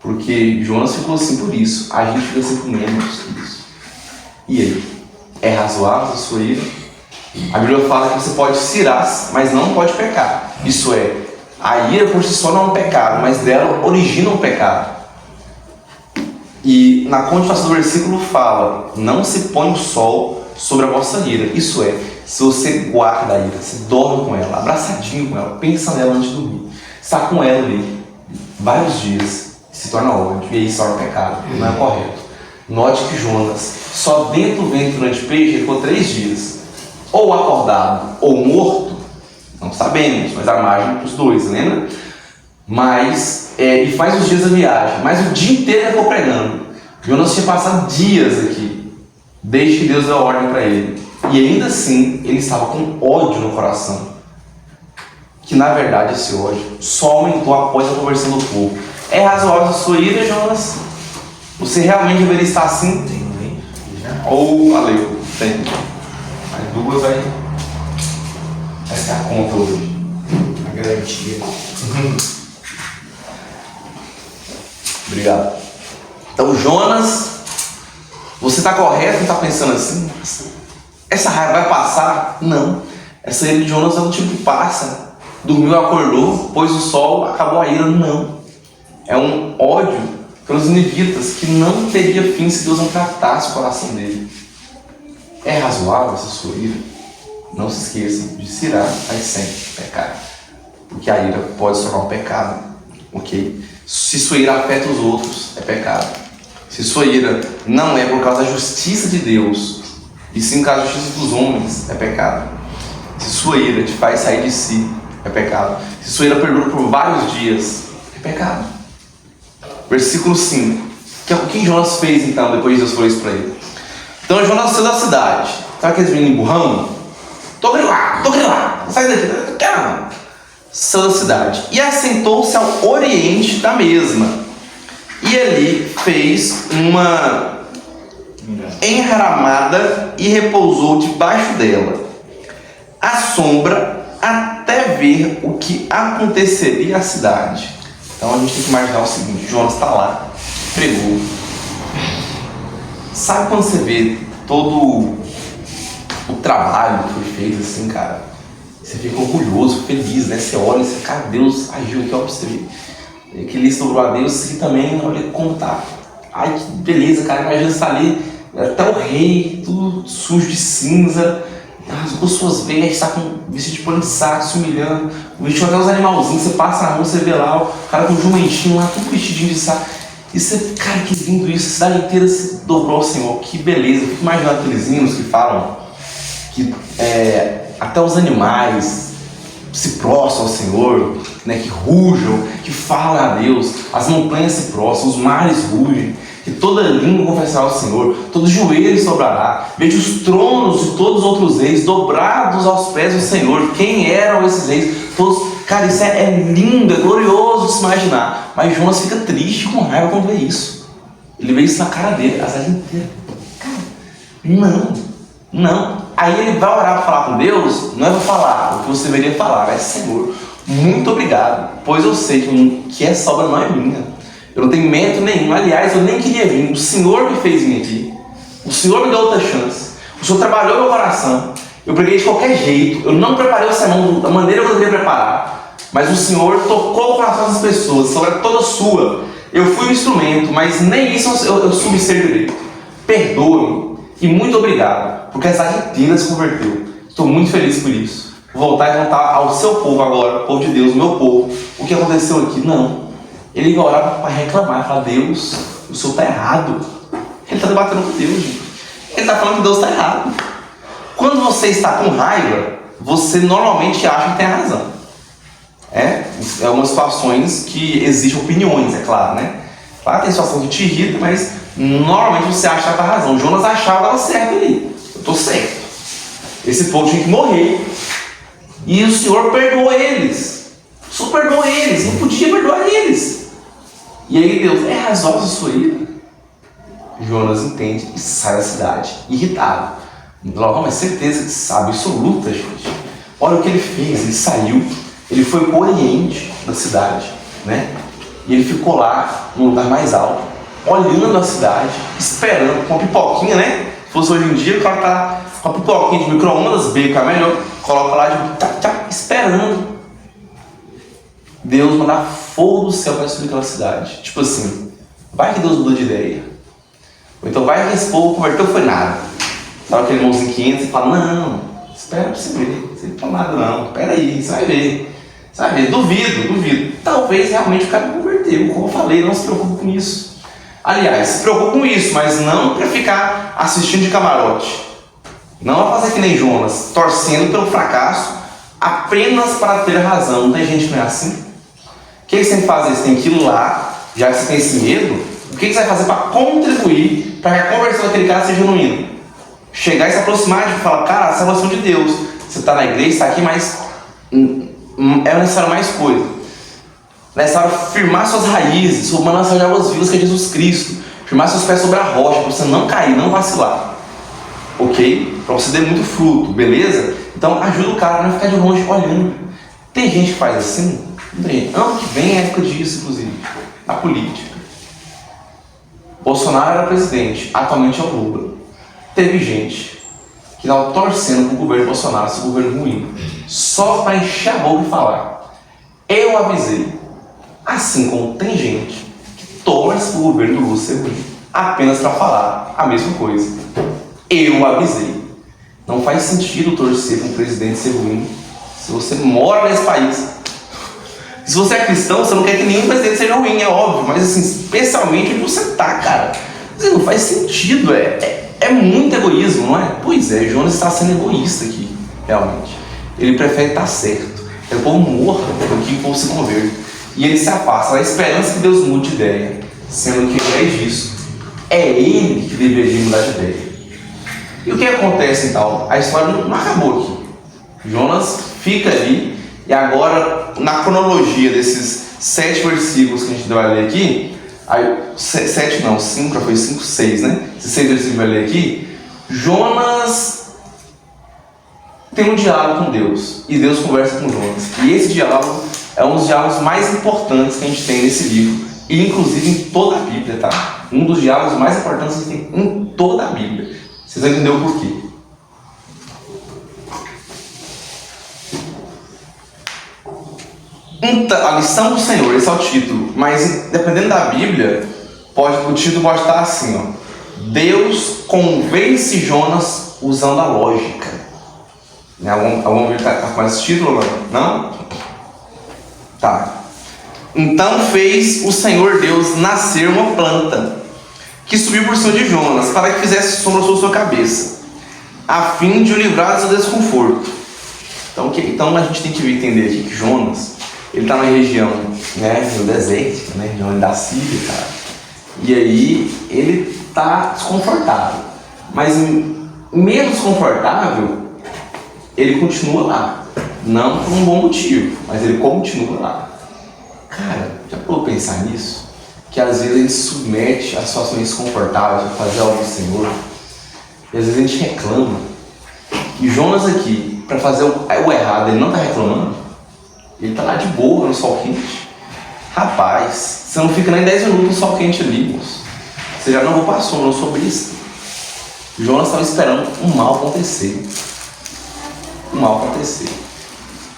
Porque Jonas ficou assim por isso. A gente fica assim por menos que isso. E aí? É razoável a sua ira? A Bíblia fala que você pode se irar, mas não pode pecar. Isso é, a ira por si só não é um pecado, mas dela origina um pecado. E na continuação do versículo fala: não se põe o sol sobre a vossa ira. Isso é, se você guarda a ira, se dorme com ela, abraçadinho com ela, pensa nela antes de dormir, está com ela ali vários dias, se torna ódio, e aí se torna pecado, não é correto. Note que Jonas, só dentro do ventre durante o peixe, ele ficou 3 dias, ou acordado ou morto, não sabemos, mas a margem para os dois, lembra? Mas, e faz os dias da viagem, mas o dia inteiro ele ficou pregando. Jonas tinha passado dias aqui, desde que Deus deu a ordem para ele, e ainda assim ele estava com ódio no coração, que na verdade esse ódio só aumentou após a conversão do povo. É razoável a sua ira, Jonas? Você realmente deveria estar assim? Tem. Ou valeu, tem. As duas vai ser a conta hoje. A garantia. Obrigado. Então, Jonas, você está correto em estar pensando assim? Essa raiva vai passar? Não. Essa ira de Jonas é um tipo que passa. Dormiu, acordou, pôs o sol, acabou a ira. Não. É um ódio pelos ninivitas que não teria fim se Deus não tratasse o coração dele. É razoável essa sua ira? Não se esqueçam de se irar, mas sempre pecar. Porque a ira pode se tornar um pecado. Ok? Se sua ira afeta os outros, é pecado. Se sua ira não é por causa da justiça de Deus, e sim por causa da justiça dos homens, é pecado. Se sua ira te faz sair de si, é pecado. Se sua ira perdura por vários dias, é pecado. Versículo 5. O que Jonas fez então, depois Deus falou isso para ele? Então Jonas saiu da cidade. Sabe aqueles meninos burrão? Tô grilado, sai daqui, não quero não. Saiu da cidade e assentou-se ao oriente da mesma. E ali fez uma enramada e repousou debaixo dela, à sombra, até ver o que aconteceria à cidade. Então a gente tem que imaginar o seguinte: Jonas está lá, pregou. Sabe quando você vê todo o trabalho que foi feito, assim, cara, você fica orgulhoso, feliz, né? Você olha e você, cara, Deus agiu aqui, ó, pra você ver. Aquele lista dobrou a Deus, e também, olha como tá. Ai, que beleza, cara, imagina você tá ali, até o rei, tudo sujo de cinza, rasgou suas veias, está com vestido de pano de saco, se humilhando, vestiu até os animalzinhos, você passa na rua, você vê lá, o cara com o jumentinho lá, tudo vestidinho de saco. E você, cara, que lindo isso, a cidade inteira se dobrou ao Senhor, que beleza. Eu fico imaginando aqueles hinos que falam que até os animais se prostram ao Senhor, né, que rujam, que falam a Deus, as montanhas se prostram, os mares rugem, que toda língua confessará ao Senhor, todo joelho se dobrará. Veja os tronos de todos os outros reis dobrados aos pés do Senhor. Quem eram esses reis? Todos. Cara, isso é lindo, é glorioso de se imaginar. Mas Jonas fica triste, com raiva quando vê isso. Ele vê isso na cara dele, a cidade inteira. Cara, não. Aí ele vai orar para falar com Deus, não é para falar o que você deveria falar, é Senhor, muito obrigado, pois eu sei que essa obra não é minha. Eu não tenho mérito nenhum, aliás, eu nem queria vir. O Senhor me fez vir aqui. O Senhor me deu outra chance. O Senhor trabalhou meu coração. Eu preguei de qualquer jeito. Eu não preparei o sermão da maneira que eu deveria preparar. Mas o Senhor tocou o coração das pessoas. Essa obra é toda sua. Eu fui um instrumento, mas nem isso eu soube ser direito. Perdoe-me e muito obrigado, porque a cidade inteira se converteu. Estou muito feliz por isso. Vou voltar e contar ao seu povo agora, o povo de Deus, o meu povo, o que aconteceu aqui. Não. Ele ia orar para reclamar, falar, Deus, o Senhor está errado. Ele está debatendo com Deus, gente. Ele está falando que Deus está errado. Quando você está com raiva, você normalmente acha que tem razão. É umas situações que existem opiniões, é claro, né? Claro, tem situação que te irrita, mas normalmente você acha que está razão. Jonas achava que estava certo ali. Eu estou certo. Esse povo tinha que morrer. E o Senhor perdoou eles. O Senhor perdoou eles. Não podia perdoar eles. E aí Deus, é razoável sua ira? Jonas entende e sai da cidade, irritado. Logo, mas certeza que sabe, absoluta, gente. Olha o que ele fez, ele saiu, ele foi para o oriente da cidade, né? E ele ficou lá, no lugar mais alto, olhando a cidade, esperando, com uma pipoquinha, né? Se fosse hoje em dia, o cara tá com a pipoquinha de micro-ondas, bacon é melhor, coloca lá de esperando Deus mandar fogo do céu para destruir aquela cidade. Tipo assim, vai que Deus mudou de ideia. Ou então vai que esse povo converteu, foi nada. Sabe aquele irmãozinho que entra e fala, não, espera para você ver, você não fala nada não, espera aí, você vai ver. Você vai ver, duvido. Talvez realmente o cara converteu, como eu falei, não se preocupe com isso. Aliás, se preocupe com isso, mas não para ficar assistindo de camarote. Não a fazer que nem Jonas, torcendo pelo fracasso apenas para ter razão. Não tem gente que não é assim? O que você tem que fazer? Você tem que ir lá, já que você tem esse medo, o que você vai fazer para contribuir para que a conversão daquele cara seja genuína? Chegar e se aproximar de falar, cara, essa é a noção de Deus. Você está na igreja, está aqui, mas é necessário mais coisa. É necessário firmar suas raízes sobre uma nação de águas vivas que é Jesus Cristo. Firmar seus pés sobre a rocha, para você não cair, não vacilar. Ok? Para você ter muito fruto, beleza? Então ajuda o cara a não ficar de longe olhando. Tem gente que faz assim? Não tem gente. Ano que vem é época disso, inclusive. Na política. Bolsonaro era presidente, atualmente é o Lula. Teve gente que estava torcendo para o governo Bolsonaro, esse governo ruim, só para encher a boca e falar. Eu avisei. Assim como tem gente que torce para o governo do Lula ser ruim, apenas para falar a mesma coisa. Eu avisei. Não faz sentido torcer para um presidente ser ruim se você mora nesse país. Se você é cristão, você não quer que nenhum presidente seja ruim, é óbvio, mas assim, especialmente onde você tá, cara. Assim, não faz sentido, é muito egoísmo, não é? Pois é, Jonas está sendo egoísta aqui, realmente. Ele prefere estar certo. É o povo morra do que o povo se converta. E ele se afasta, na esperança que Deus mude de ideia, sendo que, ao invés disso, é ele que deveria mudar de ideia. E o que acontece então? A história não acabou aqui. Jonas fica ali, e agora, na cronologia desses 7 versículos que a gente vai ler aqui, 7 não, 5, já foi 5, 6, né? Esses 6 versículos que a gente vai ler aqui, Jonas tem um diálogo com Deus, e Deus conversa com Jonas. E esse diálogo é um dos diálogos mais importantes que a gente tem nesse livro, e inclusive em toda a Bíblia, tá? Um dos diálogos mais importantes que tem em toda a Bíblia. Vocês vão entender o porquê. A lição do Senhor, esse é o título. Mas dependendo da Bíblia, o título pode estar assim, ó. Deus convence Jonas usando a lógica. Algum Bíblia está com esse título? Não? Tá. Então fez o Senhor Deus nascer uma planta que subiu por cima de Jonas, para que fizesse sombra sobre sua cabeça, a fim de o livrar do seu desconforto. Então a gente tem que entender aqui que Jonas, ele está na região, né, no deserto, né, região da Síria, cara. E aí ele está desconfortável. Mas mesmo desconfortável, ele continua lá. Não por um bom motivo, mas ele continua lá. Cara, já pôde pensar nisso? Que às vezes ele se submete a situações desconfortáveis para fazer algo do Senhor. E às vezes a gente reclama. E Jonas aqui, para fazer o errado, ele não está reclamando. Ele está lá de boa, no sol quente. Rapaz, você não fica nem 10 minutos no sol quente ali, moço. Você já não vou para a sombra, não sou besta. Jonas estava esperando um mal acontecer.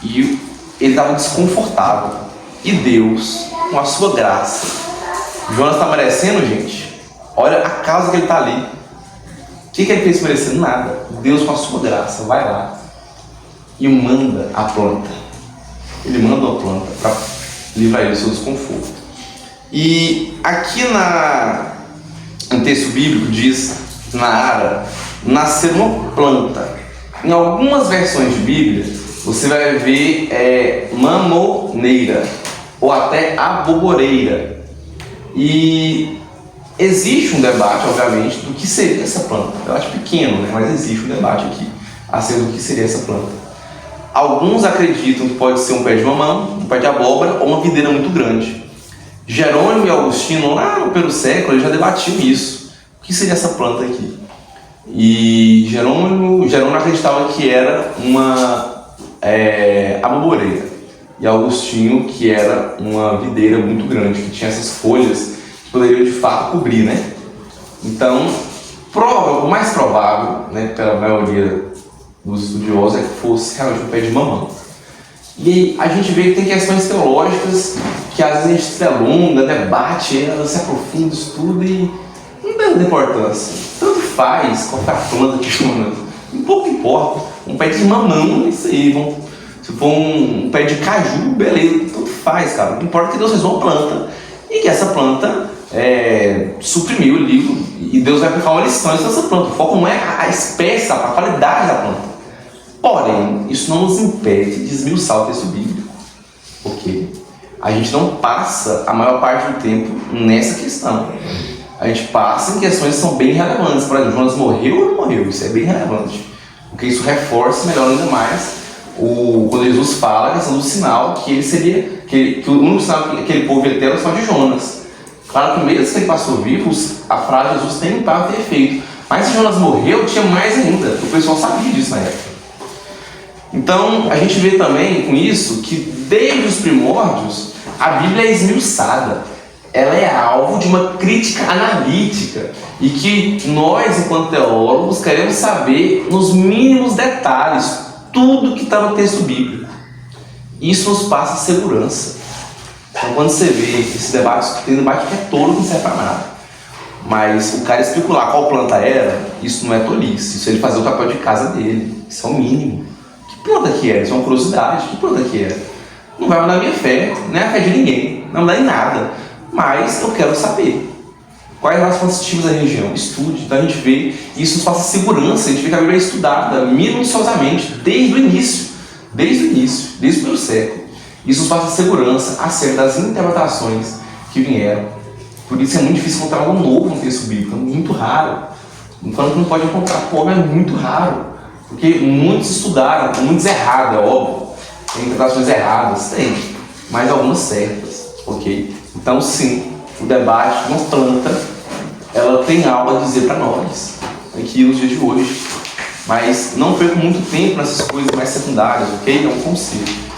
E ele estava desconfortável. E Deus, com a sua graça, Jonas está merecendo, gente? Olha a causa que ele está ali. O que ele fez merecendo? Nada. Deus, com a sua graça, vai lá e manda a planta. Ele manda a planta para livrar ele do seu desconforto. E aqui no texto bíblico diz, na Ara, nascer uma planta. Em algumas versões de Bíblia, você vai ver mamoneira, ou até aboboreira. E existe um debate, obviamente, do que seria essa planta. Eu acho pequeno, né? Mas existe um debate aqui acerca do que seria essa planta. Alguns acreditam que pode ser um pé de mamão, um pé de abóbora ou uma videira muito grande. Jerônimo e Augustino, lá no primeiro século, eles já debatiam isso. O que seria essa planta aqui? E Jerônimo acreditava que era uma aboboreira. E Agostinho que era uma videira muito grande, que tinha essas folhas que poderiam de fato cobrir, né? Então, o mais provável, né, pela maioria dos estudiosos, é que fosse realmente um pé de mamão. E a gente vê que tem questões teológicas que às vezes a gente se alonga, debate, elas se aprofunda, estuda e não dá muita importância. Tanto faz qualquer planta que chama, um pouco importa. Um pé de mamão, isso aí. Se for um pé de caju, beleza, tanto faz, cara. O que importa é que Deus fez uma planta e que essa planta suprimiu o livro e Deus vai aplicar uma lição nessa planta. O foco não é a espécie, a qualidade da planta. Porém, isso não nos impede de esmiuçar o texto bíblico, porque a gente não passa a maior parte do tempo nessa questão. A gente passa em questões que são bem relevantes. Por exemplo, Jonas morreu ou não morreu? Isso é bem relevante, porque isso reforça melhor ainda mais quando Jesus fala a questão do sinal, que ele seria, que o único sinal que aquele povo ia ter era o sinal de Jonas. Claro que mesmo que ele passou vivo, a frase de Jesus tem um impacto e efeito. Mas se Jonas morreu, tinha mais ainda. O pessoal sabia disso na época. Então, a gente vê também com isso que desde os primórdios a Bíblia é esmiuçada. Ela é alvo de uma crítica analítica e que nós, enquanto teólogos, queremos saber nos mínimos detalhes tudo que está no texto bíblico. Isso nos passa segurança. Então, quando você vê esse debate, tem debate que é tolo, não serve para nada. Mas o cara especular qual planta era, isso não é tolice. Isso é ele fazer o papel de casa dele. Isso é o mínimo. Que planta que era? Isso é uma curiosidade. Que planta que era? Não vai mudar a minha fé, nem a fé de ninguém. Não vai mudar em nada. Mas eu quero saber. Quais são as plantas típicas da região? Estude. Então a gente vê, isso nos passa segurança. A gente vê que a Bíblia é estudada minuciosamente, desde o início, desde o primeiro século. Isso nos passa segurança acerca das interpretações que vieram. Por isso é muito difícil encontrar algo novo no texto bíblico, é muito raro. Não falando que não pode encontrar, é muito raro. Porque muitos estudaram, muitos errados, é óbvio. Tem interpretações erradas, tem, mas algumas certas, ok? Então sim, o debate de uma planta, ela tem algo a dizer para nós, aqui nos dias de hoje. Mas não perca muito tempo nessas coisas mais secundárias, ok? É um conselho.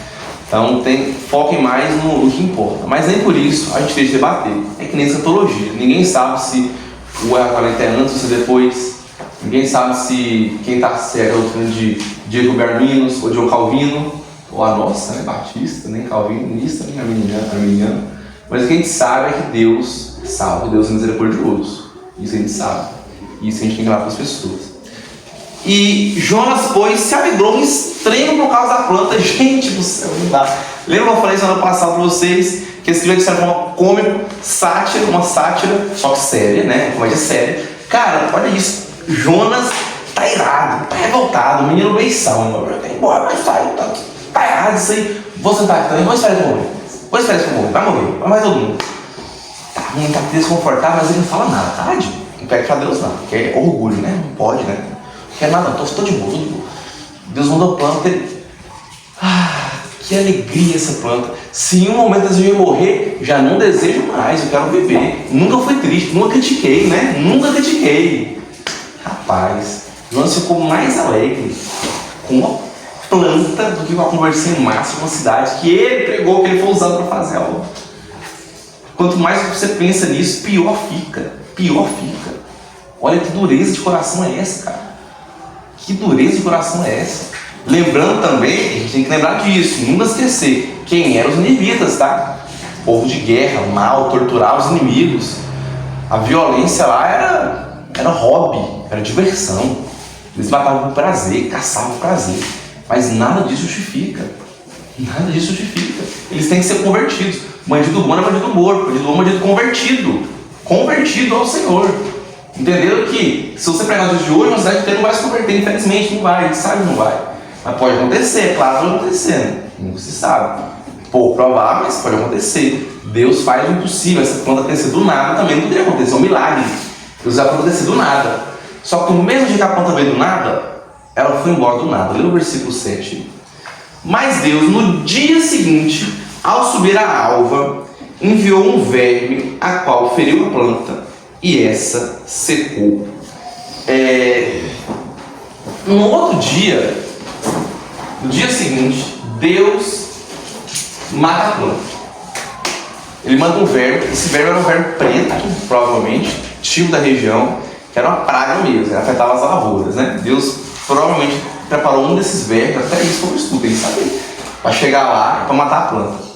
Então foquem mais no que importa. Mas nem por isso a gente deixa de debater. É que nem escatologia. Ninguém sabe se o equivalente é antes ou se é depois. Ninguém sabe se quem está certo é o doutrina de Diego Berminos ou João Calvino. ou a nossa, né, batista, nem calvinista, nem arminiana, mas o que a gente sabe é que Deus salva, que Deus é misericordioso. Isso a gente sabe. Isso a gente tem que falar para as pessoas. E Jonas, pois, se alegrou um extremo por causa da planta. Gente do céu, não dá. Lembra que eu falei semana passada para vocês que esse livro serve uma cômico, sátira, uma sátira, só que séria, né? Comédia séria. Cara, olha isso. Jonas tá irado, tá revoltado, o menino beição. Vai embora, vai sair, tá errado isso aí. Vou sentar aqui também, vou esperar ele morrer. Vou esperar ele morrer, vai morrer, vai mais todo mundo. Tá ruim, tá desconfortável, mas ele não fala nada, tá? Não pega pra Deus não, porque é orgulho, né? Não pode, né? Não quer nada, tô de boa, tô de boa. Deus mandou planta, ele... que alegria essa planta. Se em um momento eu ia morrer, já não desejo mais, eu quero viver. Nunca fui triste, nunca critiquei, né? Nunca critiquei. Rapaz, Jonas ficou mais alegre com uma planta do que com a conversa em massa de uma cidade que ele pregou, que ele foi usado para fazer algo. Quanto mais você pensa nisso, pior fica. Pior fica. Olha que dureza de coração é essa, cara. Que dureza de coração é essa? Lembrando também, a gente tem que lembrar disso, nunca esquecer quem eram os ninivitas, tá? Povo de guerra, mal, torturar os inimigos. A violência lá era hobby, era diversão. Eles matavam por prazer, caçavam por prazer. Mas nada disso justifica. Nada disso justifica. Eles têm que ser convertidos. Bandido bom é bandido morto, bandido bom é bandido convertido. Convertido ao Senhor. Entenderam que se você pregar nos dias de hoje, uma cidade inteira não vai se converter, infelizmente, não vai, a gente sabe que não vai. Mas pode acontecer, é claro que pode acontecer, né? Não se sabe. Pouco provável, mas pode acontecer. Deus faz o impossível. Essa planta crescer do nada também não poderia acontecer, é um milagre. Deus vai acontecer do nada. Só que no mesmo dia que a planta veio do nada, ela foi embora do nada. Lê o versículo 7. Mas Deus, no dia seguinte, ao subir a alva, enviou um verme, a qual feriu a planta, e essa secou. No outro dia, no dia seguinte, Deus mata a planta. Ele manda um verme, esse verme era um verme preto, provavelmente, tipo da região, que era uma praga mesmo, afetava as lavouras, né? Deus provavelmente preparou um desses vermes, até isso como estudo, ele sabe, para chegar lá e para matar a planta.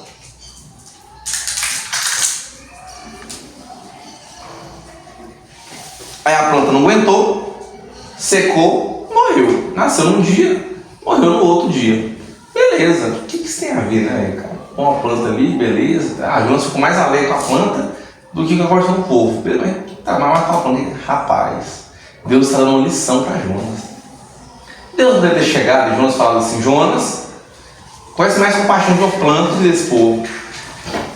Aí a planta não aguentou, secou, morreu. Nasceu num dia, morreu no outro dia. Beleza, o que isso tem a ver, né, cara? Com a planta ali, beleza. Jonas ficou mais alegre com a planta do que com a conversa do povo. Beleza, tá mais com a planta. Rapaz, Deus está dando uma lição para Jonas. Deus não deve ter chegado e Jonas falado assim: Jonas, conhece mais compaixão de uma planta do que desse povo.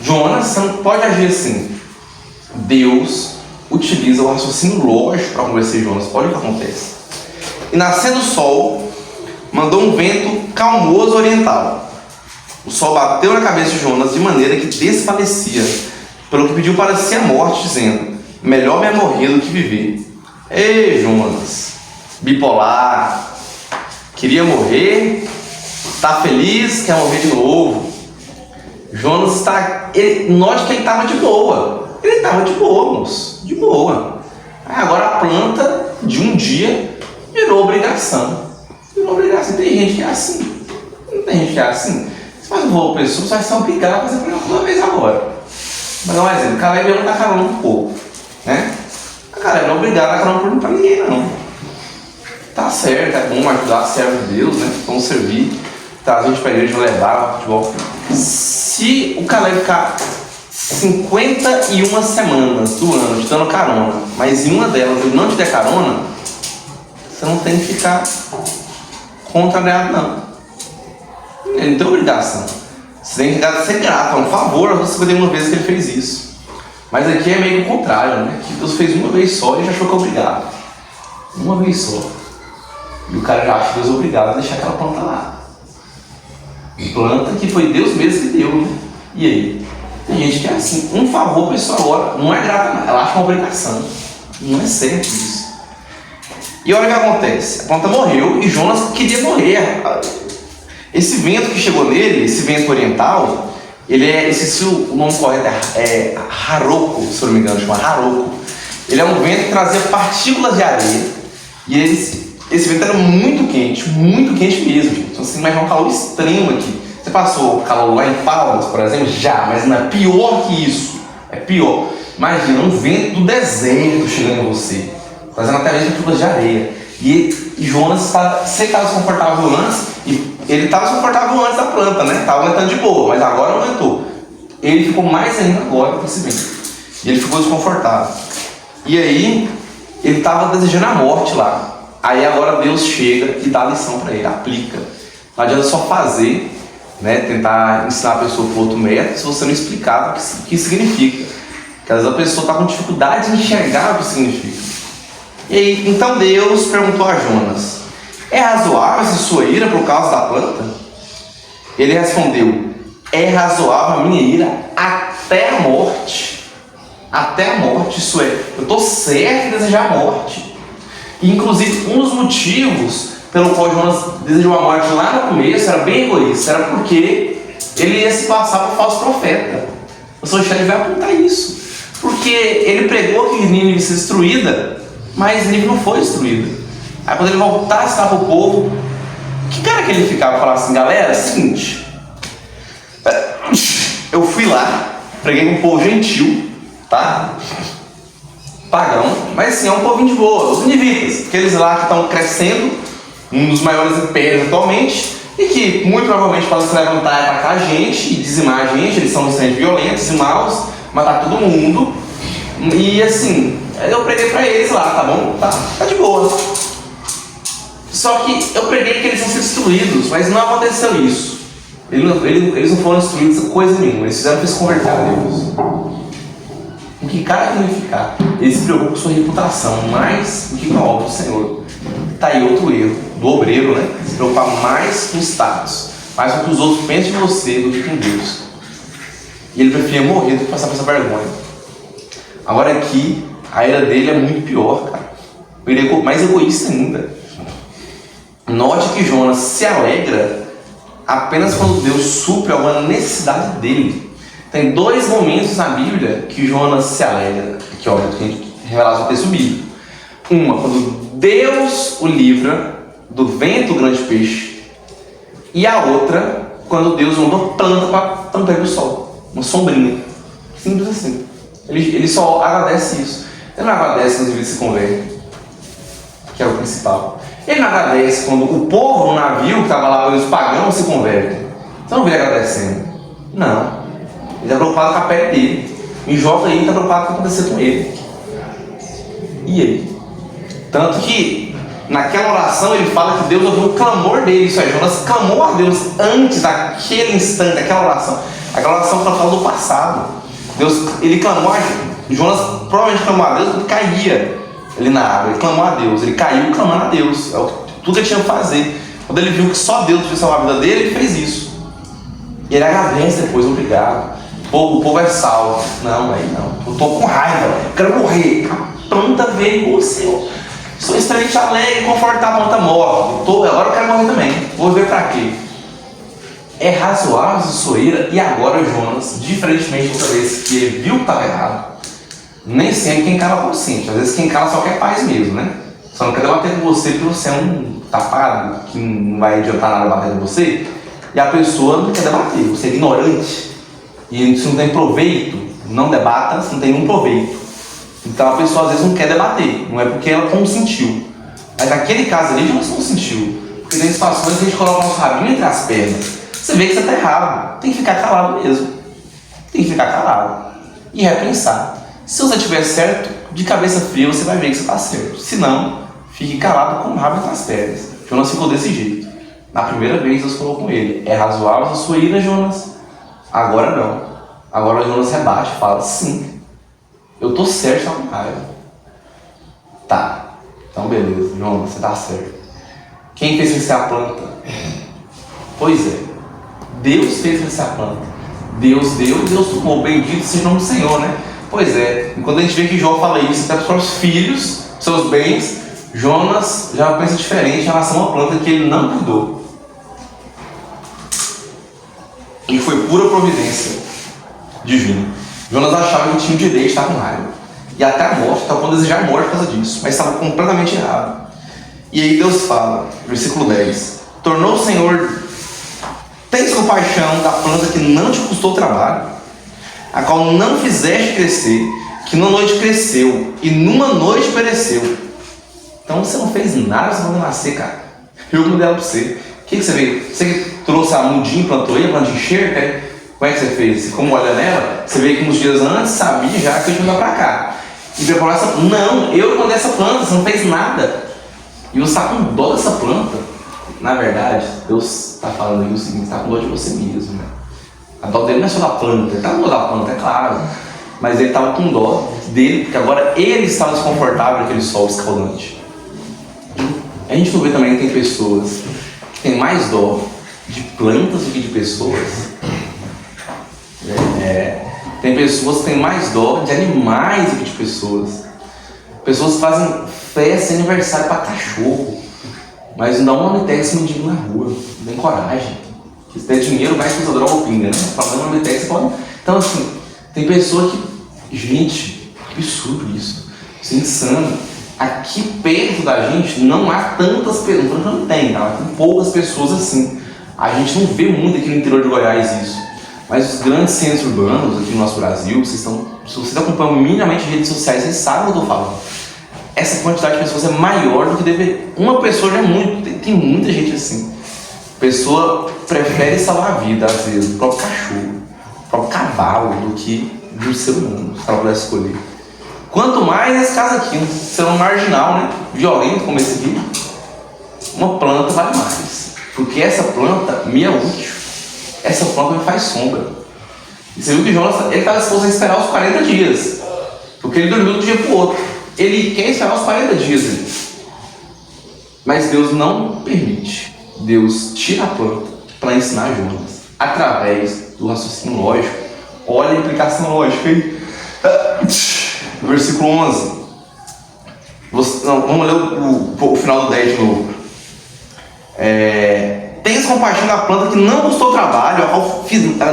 Jonas, você não pode agir assim. Deus utiliza o raciocínio lógico para convencer Jonas. Olha o que acontece. E nascendo o sol, mandou um vento calmoso oriental. O sol bateu na cabeça de Jonas de maneira que desfalecia, pelo que pediu para si a morte, dizendo: melhor me é morrer do que viver. Ei, Jonas, bipolar, queria morrer, está feliz, quer morrer de novo. Jonas está... note que ele estava de boa. Ele estava de boa, moço, de boa. Agora a planta, de um dia, virou obrigação. Virou obrigação. Tem gente que é assim. Não tem gente que é assim. Se faz uma pessoa, você vai ser obrigado a fazer a planta toda vez agora. Mas não é exemplo, Caleb não dá carona um pouco, né? A Caleb não é obrigado a dar carona para ninguém, não. Tá certo, é bom ajudar, serve de Deus, né? Vamos servir, trazer a gente para a igreja, levar o futebol. Se o Caleb ficar 51 semanas do ano te dando carona, mas em uma delas ele não te der carona, você não tem que ficar contrariado, não. Ele não tem obrigação. Você tem que ser grato, é um favor a 51 vezes que ele fez isso. Mas aqui é meio que o contrário, né? Que Deus fez uma vez só e já achou que é obrigado. Uma vez só. E o cara já acha Deus obrigado a deixar aquela planta lá. Planta que foi Deus mesmo que deu, né? E aí? Tem gente que é assim, um favor para isso agora, não é grata, não. Ela acha uma obrigação. Não é certo isso. E olha o que acontece. A planta morreu e Jonas queria morrer. Esse vento que chegou nele, esse vento oriental, ele é, esqueci o nome correto, é Haroco, se eu não me engano, chama Haroco. Ele é um vento que trazia partículas de areia. E esse vento era muito quente mesmo. Gente. Então você imagina um calor extremo aqui. Você passou calor lá em Palmas, por exemplo? Já, mas não é pior que isso. É pior. Imagina um vento do deserto chegando em você, fazendo até mesmo chuva de areia. E Jonas, você estava desconfortável antes, e ele estava desconfortável antes da planta, né? Estava aumentando de boa, mas agora aumentou. Ele ficou mais ainda agora com esse vento. E ele ficou desconfortável. E aí, ele estava desejando a morte lá. Aí agora Deus chega e dá a lição para ele, aplica. Não adianta só fazer, né, tentar ensinar a pessoa por outro método, se você não explicar o que significa. Porque às vezes a pessoa está com dificuldade de enxergar o que significa. E aí, então Deus perguntou a Jonas: é razoável essa sua ira por causa da planta? Ele respondeu: é razoável a minha ira até a morte. Até a morte, isso é, eu estou certo em desejar a morte. E inclusive um dos motivos pelo qual Jonas desejou a morte lá no começo era bem egoísta, era porque ele ia se passar por falso profeta. O Sr. Shelley vai apontar isso. Porque ele pregou que Nínive ia ser destruída, mas Nínive não foi destruída. Aí quando ele voltasse lá para o povo, que cara que ele ficava? Falar assim: galera, é o seguinte, eu fui lá, preguei com um povo gentil, tá? Pagão, mas sim, é um povinho de boa, os ninivitas, aqueles lá que estão crescendo, um dos maiores impérios atualmente, e que muito provavelmente podem se levantar e atacar a gente e dizimar a gente. Eles são extremamente violentos e maus, matar todo mundo. E assim, eu preguei pra eles lá, tá bom? Tá de boa. Só que eu preguei que eles vão ser destruídos, mas não aconteceu isso. Eles não foram destruídos coisa nenhuma, eles fizeram se converter a Deus. O que cara que não ia ficar? Ele se preocupa com sua reputação mais do que com a obra do Senhor. Está aí outro erro do obreiro, né? Se preocupar mais com o status, mais com o que os outros pensam de você do que com Deus. E ele preferia morrer do que passar por essa vergonha. Agora aqui, a ira dele é muito pior, cara. Ele é mais egoísta ainda. Note que Jonas se alegra apenas quando Deus supre alguma necessidade dele. Tem dois momentos na Bíblia que Jonas se alegra, que olha, que a gente revela no texto bíblico. Uma, quando Deus o livra do vento do grande peixe. E a outra, quando Deus mandou planta para tampar do sol. Uma sombrinha. Simples assim. Ele só agradece isso. Ele não agradece quando os indivíduos se convertem, que é o principal. Ele não agradece quando o povo no navio que estava lá, os pagãos, se convertem. Você não vê ele agradecendo. Não. Ele está preocupado com a pele dele. Em Jó aí está preocupado com o que acontecer com ele. E aí? Tanto que naquela oração ele fala que Deus ouviu o clamor dele. Isso é, Jonas clamou a Deus antes daquele instante, daquela oração. Aquela oração fala do passado. Ele clamou a Jonas, provavelmente clamou a Deus porque caía ali na água. Ele clamou a Deus, ele caiu clamando a Deus. É tudo que ele tinha que fazer. Quando ele viu que só Deus podia salvar a vida dele, ele fez isso. E ele agradece depois, obrigado. O povo é salvo. Não, aí não. Eu tô com raiva, eu quero morrer. A planta veio, o Senhor. Sou extremamente alegre e confortável, a planta morre. Agora eu quero morrer também. Vou ver pra quê? É razoável a sua ira. E agora Jonas, diferentemente outra vez que ele viu que estava errado, nem sempre quem cala é consciente. Às vezes quem cala só quer paz mesmo, né? Só não quer debater com você porque você é um tapado, que não vai adiantar nada bater com você. E a pessoa não quer debater, você é ignorante. E se não tem proveito, não debata, se não tem nenhum proveito. Então a pessoa às vezes não quer debater, não é porque ela consentiu. Mas naquele caso ali, Jonas consentiu. Porque tem situações que a gente coloca o nosso rabinho entre as pernas. Você vê que você está errado, tem que ficar calado mesmo. Tem que ficar calado e repensar. Se você estiver certo, de cabeça fria você vai ver que você está certo. Se não, fique calado com o rabo entre as pernas. Jonas ficou desse jeito. Na primeira vez Deus falou com ele: é razoável a sua ira, Jonas? Agora não. Agora Jonas rebate e fala: sim, eu estou certo, está com raiva. Tá, então beleza, Jonas, você está certo. Quem fez crescer a planta? Pois é, Deus fez crescer a planta. Deus deu, Deus tomou. Bendito seja o nome do Senhor, né? Pois é, e quando a gente vê que Jó fala isso até para os próprios filhos, seus bens, Jonas já pensa diferente em relação a uma planta que ele não cuidou. E foi pura providência divina. Jonas achava que tinha o direito de estar com raiva. E até a morte, estava com desejar a morte por causa disso, mas estava completamente errado. E aí Deus fala, versículo 10: tornou o Senhor Tens compaixão da planta que não te custou trabalho, a qual não fizeste crescer, que numa noite cresceu e numa noite pereceu. Então você não fez nada para nascer, cara. Eu mudei ela para você. O que você veio? Você que trouxe a mudinha, plantou aí, a planta de enxerga? Como é que você fez? Você, como olha nela, você veio que uns dias antes sabia já que eu ia mudar para cá. E preparar essa planta. Não, eu plantei essa planta, você não fez nada. E você está com dó dessa planta. Na verdade, Deus está falando aí o seguinte: está com dó de você mesmo. Né? A dó dele não é só da planta, ele está com dó da planta, é claro. Mas ele estava com dó dele, porque agora ele estava desconfortável naquele sol escaldante. A gente não vê também que tem pessoas que têm mais dó de plantas do que de pessoas. Tem pessoas que têm mais dó de animais do que de pessoas. Pessoas que fazem festa e aniversário para cachorro, mas não dá uma Omnitex mendigo na rua, não tem coragem. Se der dinheiro, vai que usa droga ou pinga, né? Falando uma Omnitex, pode. Então, assim, tem pessoa que. Gente, que absurdo isso. Isso é insano. Aqui perto da gente não há tantas pessoas, não tem, tá? Tem poucas pessoas assim. A gente não vê muito aqui no interior de Goiás isso. Mas os grandes centros urbanos aqui no nosso Brasil, se vocês acompanham minimamente redes sociais, vocês sabem o que eu tô falando. Essa quantidade de pessoas é maior do que deveria. Uma pessoa já é muito, tem muita gente assim. A pessoa prefere salvar a vida, às vezes, do próprio cachorro, do próprio cavalo, do que do ser humano, se ela pudesse escolher. Quanto mais nesse caso aqui, um ser humano marginal, né? Violento como esse aqui, uma planta vale mais. Porque essa planta me é útil. Essa planta me faz sombra. E você viu que Jonas, ele estava disposto a esperar os 40 dias. Porque ele dormiu de um dia para o outro. Ele quer esperar os 40 dias. Mas Deus não permite. Deus tira a planta para ensinar Jonas. Através do raciocínio lógico. Olha a implicação lógica aí. Versículo 11. Vamos ler o final do 10 de novo. Tens compaixão da planta que não custou trabalho,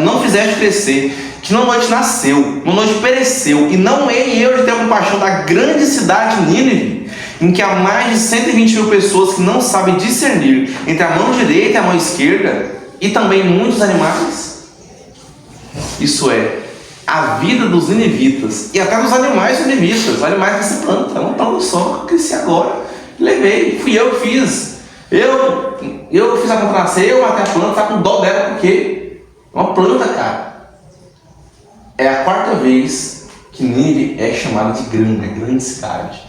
não fizeste crescer, que numa noite nasceu, numa noite pereceu, e não hei eu de ter compaixão da grande cidade de Nínive, em que há mais de 120 mil pessoas que não sabem discernir entre a mão direita e a mão esquerda, e também muitos animais. Isso é, a vida dos ninivitas, e até dos animais ninivitas, os animais dessa planta, é uma planta só que eu cresci agora, levei, fui eu que fiz. Eu fiz a planta nascer, eu matei a planta, tá com dó dela, porque é uma planta, cara. É a quarta vez que Nínive é chamada de grande cidade.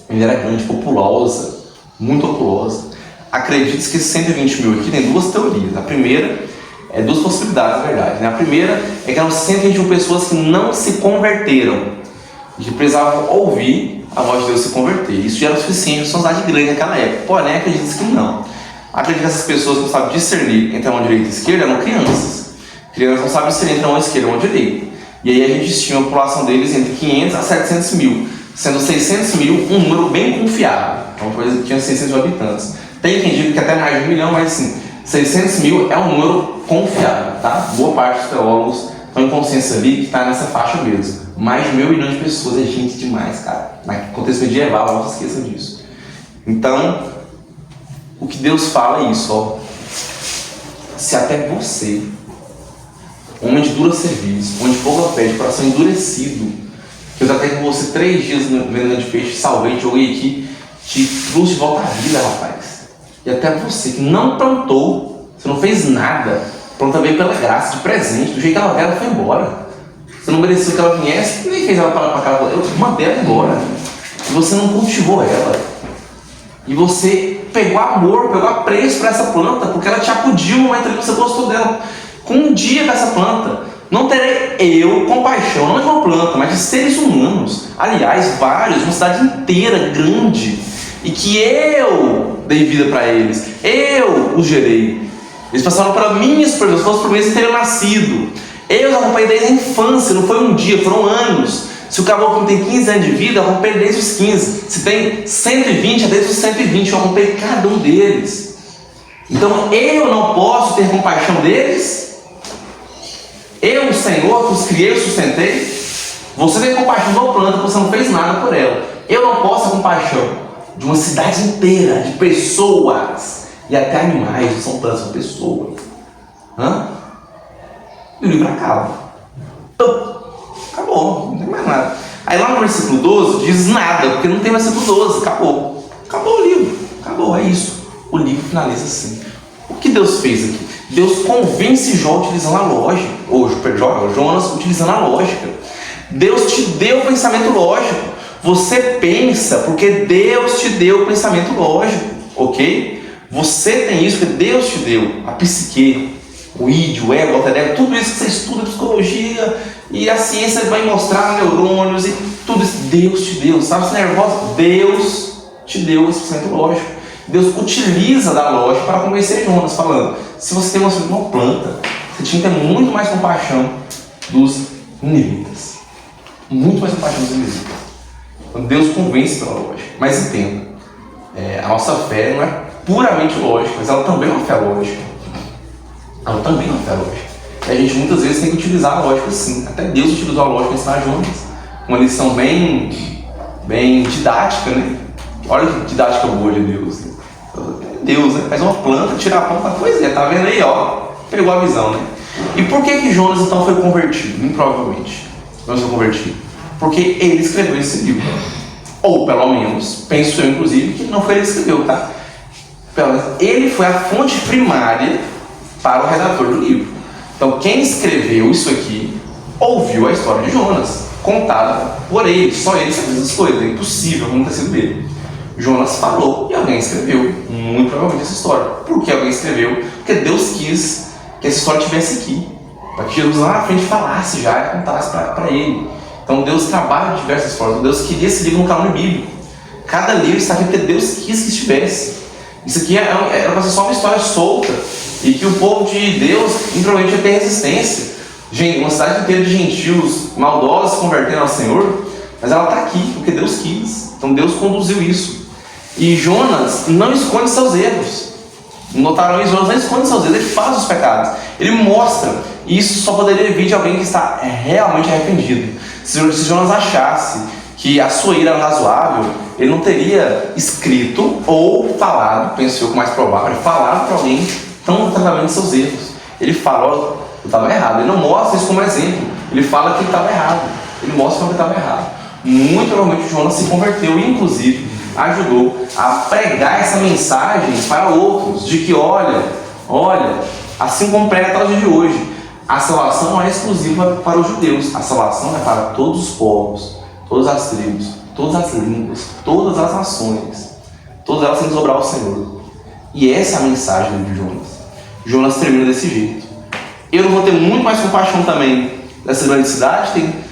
Ela era grande, populosa, muito populosa. Acredita-se que esses 120 mil aqui tem duas teorias. A primeira é duas possibilidades, na verdade. Né? A primeira é que eram 121 pessoas que não se converteram, e que precisavam ouvir a voz de Deus se converter. Isso já era o suficiente para uma cidade grande naquela época. Porém, acredita-se que não. Acredita que essas pessoas que não sabem discernir entre a mão direita e a esquerda eram crianças. Crianças não sabem discernir entre a mão esquerda e a mão direita. E aí a gente estima a população deles entre 500 a 700 mil, sendo 600 mil um número bem confiável. Uma coisa que tinha 600 mil habitantes. Tem quem diga que até mais de 1 milhão, mas sim, 600 mil é um número confiável, tá? Boa parte dos teólogos estão em consciência ali que está nessa faixa mesmo. Mais de 1 milhão de pessoas é gente demais, cara. No contexto medieval, não se esqueçam disso. Então, o que Deus fala é isso, ó. Se até você, homem de dura serviço, homem de pouca fé, de coração endurecido, que eu tratei com você 3 dias no veneno de peixe, salvei, te joguei aqui, te trouxe de volta à vida, rapaz. E até você que não plantou, você não fez nada, planta veio pela graça, de presente, do jeito que ela veio, ela foi embora. Você não mereceu que ela viesse, nem fez ela para cá, eu mandei ela embora. E você não cultivou ela. E você pegou amor, pegou apreço para essa planta, porque ela te acudiu no momento que você gostou dela. Com um dia com essa planta, não terei eu compaixão, não de uma planta, mas de seres humanos. Aliás, vários, uma cidade inteira, grande. E que eu dei vida para eles. Eu os gerei. Eles passaram para minhas supervisões, foram por meses teriam nascido. Eu os acompanhei desde a infância, não foi um dia, foram anos. Se o caboclo tem 15 anos de vida, eu acompanhei desde os 15. Se tem 120, é desde os 120, eu acompanhei cada um deles. Então eu não posso ter compaixão deles? Eu, o Senhor, que os criei, os sustentei? Você tem compaixão de uma planta, você não fez nada por ela. Eu não posso ter compaixão de uma cidade inteira, de pessoas. E até animais, não são plantas, são pessoas. E o livro acaba. Acabou, não tem mais nada. Aí lá no versículo 12 diz nada, porque não tem versículo 12, acabou. Acabou o livro, acabou, é isso. O livro finaliza assim. O que Deus fez aqui? Deus convence Jó utilizando a lógica, ou Jonas utilizando a lógica. Deus te deu o pensamento lógico. Você pensa porque Deus te deu o pensamento lógico, ok? Você tem isso porque Deus te deu, a psique, o id, o ego, o alter ego, tudo isso que você estuda, psicologia, e a ciência vai mostrar neurônios e tudo isso, Deus te deu, sabe? Você é nervoso? Deus te deu esse pensamento lógico. Deus utiliza da lógica para convencer Jonas, falando, se você tem uma planta, você tinha que ter muito mais compaixão dos ninivitas. Muito mais compaixão dos ninivitas. Então Deus convence pela lógica. Mas entenda, a nossa fé não é puramente lógica, mas ela também é uma fé lógica. Ela também é uma fé lógica. E a gente muitas vezes tem que utilizar a lógica sim. Até Deus utilizou a lógica para ensinar Jonas. Uma lição bem didática, né? Olha que didática boa de Deus. Né? Deus, né? Faz uma planta, tira a ponta, pois é, tá vendo aí, ó? Pegou a visão, né? E por que Jonas então foi convertido? Improvavelmente. Jonas foi convertido. Porque ele escreveu esse livro. Ou pelo menos, penso eu inclusive, que não foi ele que escreveu, tá? Pelo menos, ele foi a fonte primária para o redator do livro. Então quem escreveu isso aqui ouviu a história de Jonas, contada por ele. Só ele sabe essas coisas, é impossível não ter sido dele. Jonas falou e alguém escreveu, muito provavelmente essa história. Por que alguém escreveu? Porque Deus quis que essa história estivesse aqui, para que Jesus lá na frente falasse já e contasse para ele. Então Deus trabalha de diversas formas. Deus queria esse livro no cânone bíblico. Cada livro está aqui porque Deus quis que estivesse. Isso aqui era para ser só uma história solta e que o povo de Deus provavelmente ia ter resistência. Uma cidade inteira de gentios maldosos se convertendo ao Senhor, mas ela está aqui porque Deus quis. Então Deus conduziu isso. E Jonas não esconde seus erros. Notaram isso? Jonas não esconde seus erros, ele faz os pecados. Ele mostra. E isso só poderia vir de alguém que está realmente arrependido. Se Jonas achasse que a sua ira era razoável, ele não teria escrito ou falado, penso eu que mais provável, falado para alguém tão tratamente de seus erros. Ele fala, ó, eu estava errado. Ele não mostra isso como exemplo. Ele fala que ele estava errado. Ele mostra como ele estava errado. Muito provavelmente Jonas se converteu e inclusive ajudou a pregar essa mensagem para outros, de que olha, assim como prega até o dia de hoje, a salvação não é exclusiva para os judeus, a salvação é para todos os povos, todas as tribos, todas as línguas, todas as nações, todas elas têm que dobrar ao Senhor. E essa é a mensagem de Jonas. Jonas termina desse jeito. Eu não vou ter muito mais compaixão também dessa grande cidade, tem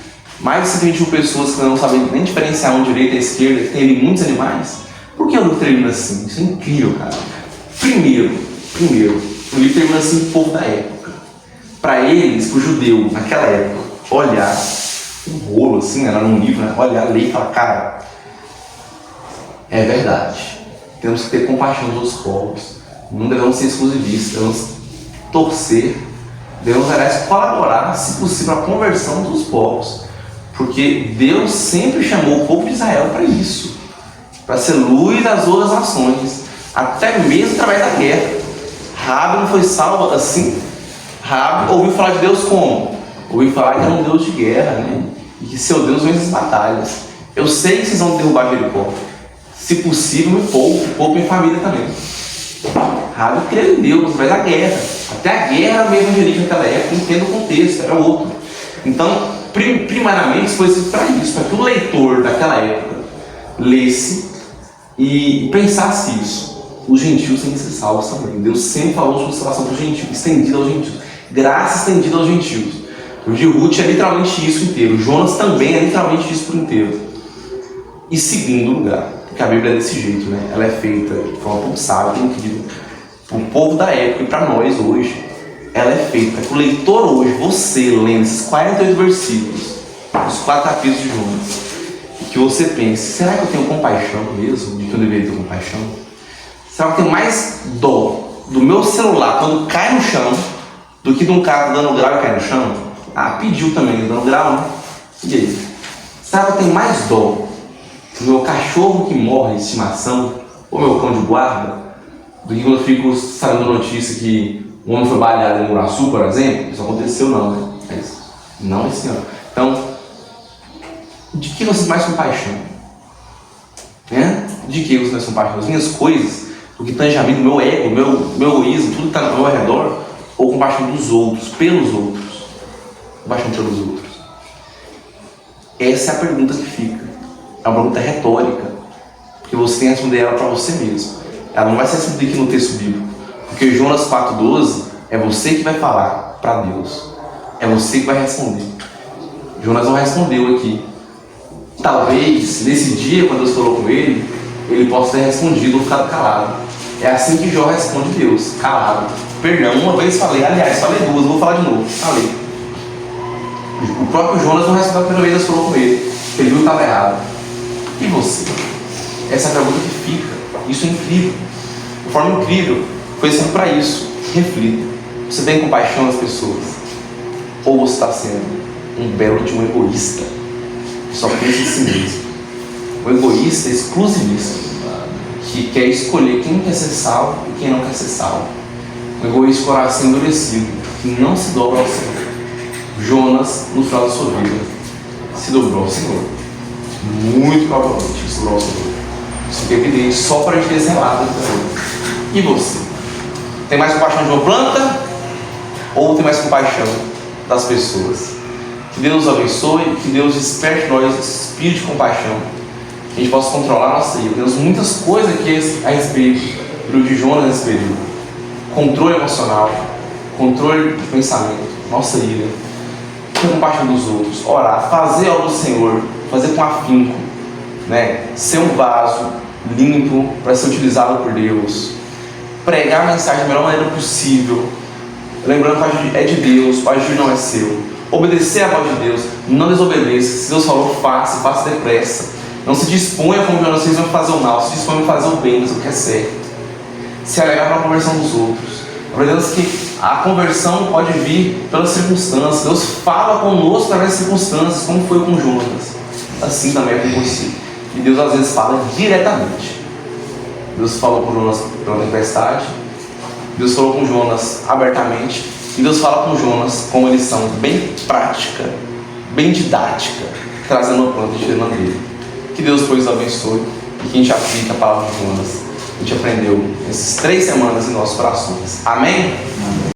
mais de 120 mil pessoas que não sabem nem diferenciar um direita e esquerda, que tem ali muitos animais. Por que o livro termina assim? Isso é incrível, cara. Primeiro, o livro termina assim o povo da época. Para eles, para o judeu, naquela época, olhar um rolo assim, era num livro, né? Olhar a lei e falar, cara, é verdade. Temos que ter compaixão dos outros povos. Não devemos ser exclusivistas, devemos torcer, devemos, aliás, colaborar, se possível, a conversão dos povos. Porque Deus sempre chamou o povo de Israel para isso, para ser luz das outras nações, até mesmo através da guerra. Raabe não foi salva assim. Raabe ouviu falar de Deus como? Ouviu falar que era um Deus de guerra, né? E que seu Deus vence as batalhas. Eu sei que vocês vão derrubar Jericó. Se possível, me poupe minha família também. Raabe creu em Deus, através da guerra. Até a guerra mesmo evangélica naquela época, entenda o contexto, era outro. Então, primariamente foi para isso, para que o leitor daquela época lesse e pensasse isso. Os gentios têm que ser salvos também. Deus sempre falou sobre salvação para os gentios, estendida aos gentios, graça estendida aos gentios. O de Ruth é literalmente isso inteiro, Jonas também é literalmente isso por inteiro. E segundo lugar, porque a Bíblia é desse jeito, né? Ela é feita de forma tão sábia, incrível, para o povo da época e para nós hoje. Ela é feita para que o leitor hoje, você lendo esses 48 versículos, os 4 capítulos de Jonas, e que você pense, será que eu tenho compaixão mesmo, de que eu deveria ter compaixão? Será que eu tenho mais dó do meu celular quando cai no chão, do que de um cara dando grau e cai no chão? Ah, pediu também, dando grau, né? E aí? Será que eu tenho mais dó do meu cachorro que morre de estimação, ou meu cão de guarda, do que quando eu fico sabendo notícia que um homem foi baleado em Muraçu, por exemplo, isso aconteceu não, né? Não esse ano. Então, de que você tem mais compaixão? Né? De que você tem mais compaixão? As minhas coisas, o que tange a mim, o meu ego, o meu egoísmo, tudo que está ao meu redor, ou compaixão dos outros, pelos outros? Compaixão pelos outros. Essa é a pergunta que fica. É uma pergunta retórica, porque você tem que responder ela para você mesmo. Ela não vai ser respondida aqui no texto bíblico, porque Jonas 4,12 é você que vai falar para Deus. É você que vai responder. Jonas não respondeu aqui. Talvez, nesse dia, quando Deus falou com ele, ele possa ter respondido ou ficado calado. É assim que Jó responde a Deus, calado. Perdão, uma vez falei, aliás, falei duas, vou falar de novo. Falei. O próprio Jonas não respondeu a primeira vez, Deus falou com ele, que ele viu que estava errado. E você? Essa é a pergunta que fica. Isso é incrível. De forma incrível, foi sempre para isso. Reflita. Você tem compaixão das pessoas? Ou você está sendo um belo de um egoísta? Que só pensa em si mesmo. Um egoísta exclusivista, que quer escolher quem quer ser salvo e quem não quer ser salvo. Um egoísta coração endurecido, que não se dobra ao Senhor. Jonas, no final da sua vida, se dobrou ao Senhor. Muito provavelmente se dobrou ao Senhor. Isso fica evidente só para a gente desenhar. E você? Tem mais compaixão de uma planta? Ou tem mais compaixão das pessoas? Que Deus nos abençoe, que Deus desperte em nós esse espírito de compaixão, que a gente possa controlar a nossa ira. Temos muitas coisas aqui a respeito do de Jonas nesse período. Controle emocional, controle de pensamento, nossa ira, ter compaixão dos outros, orar, fazer algo do Senhor, fazer com afinco, né? Ser um vaso limpo para ser utilizado por Deus, pregar a mensagem da melhor maneira possível, lembrando que o agir é de Deus, o agir não é seu. Obedecer a voz de Deus, não desobedeça. Se Deus falou, faça depressa. Não se disponha, como Jonas fez, a fazer o mal, se disponha a fazer o bem, mas o que é certo. Se alegrar pela conversão dos outros. Aprendemos que a conversão pode vir pelas circunstâncias. Deus fala conosco através das circunstâncias, como foi com Jonas. Assim também é com você. E Deus às vezes fala diretamente. Deus falou com Jonas pela tempestade. Deus falou com Jonas abertamente. E Deus fala com Jonas com uma lição bem prática, bem didática, trazendo uma planta de dele. Que Deus pois abençoe e que a gente aplique a palavra de Jonas. A gente aprendeu essas 3 semanas em nossos corações. Amém? Amém.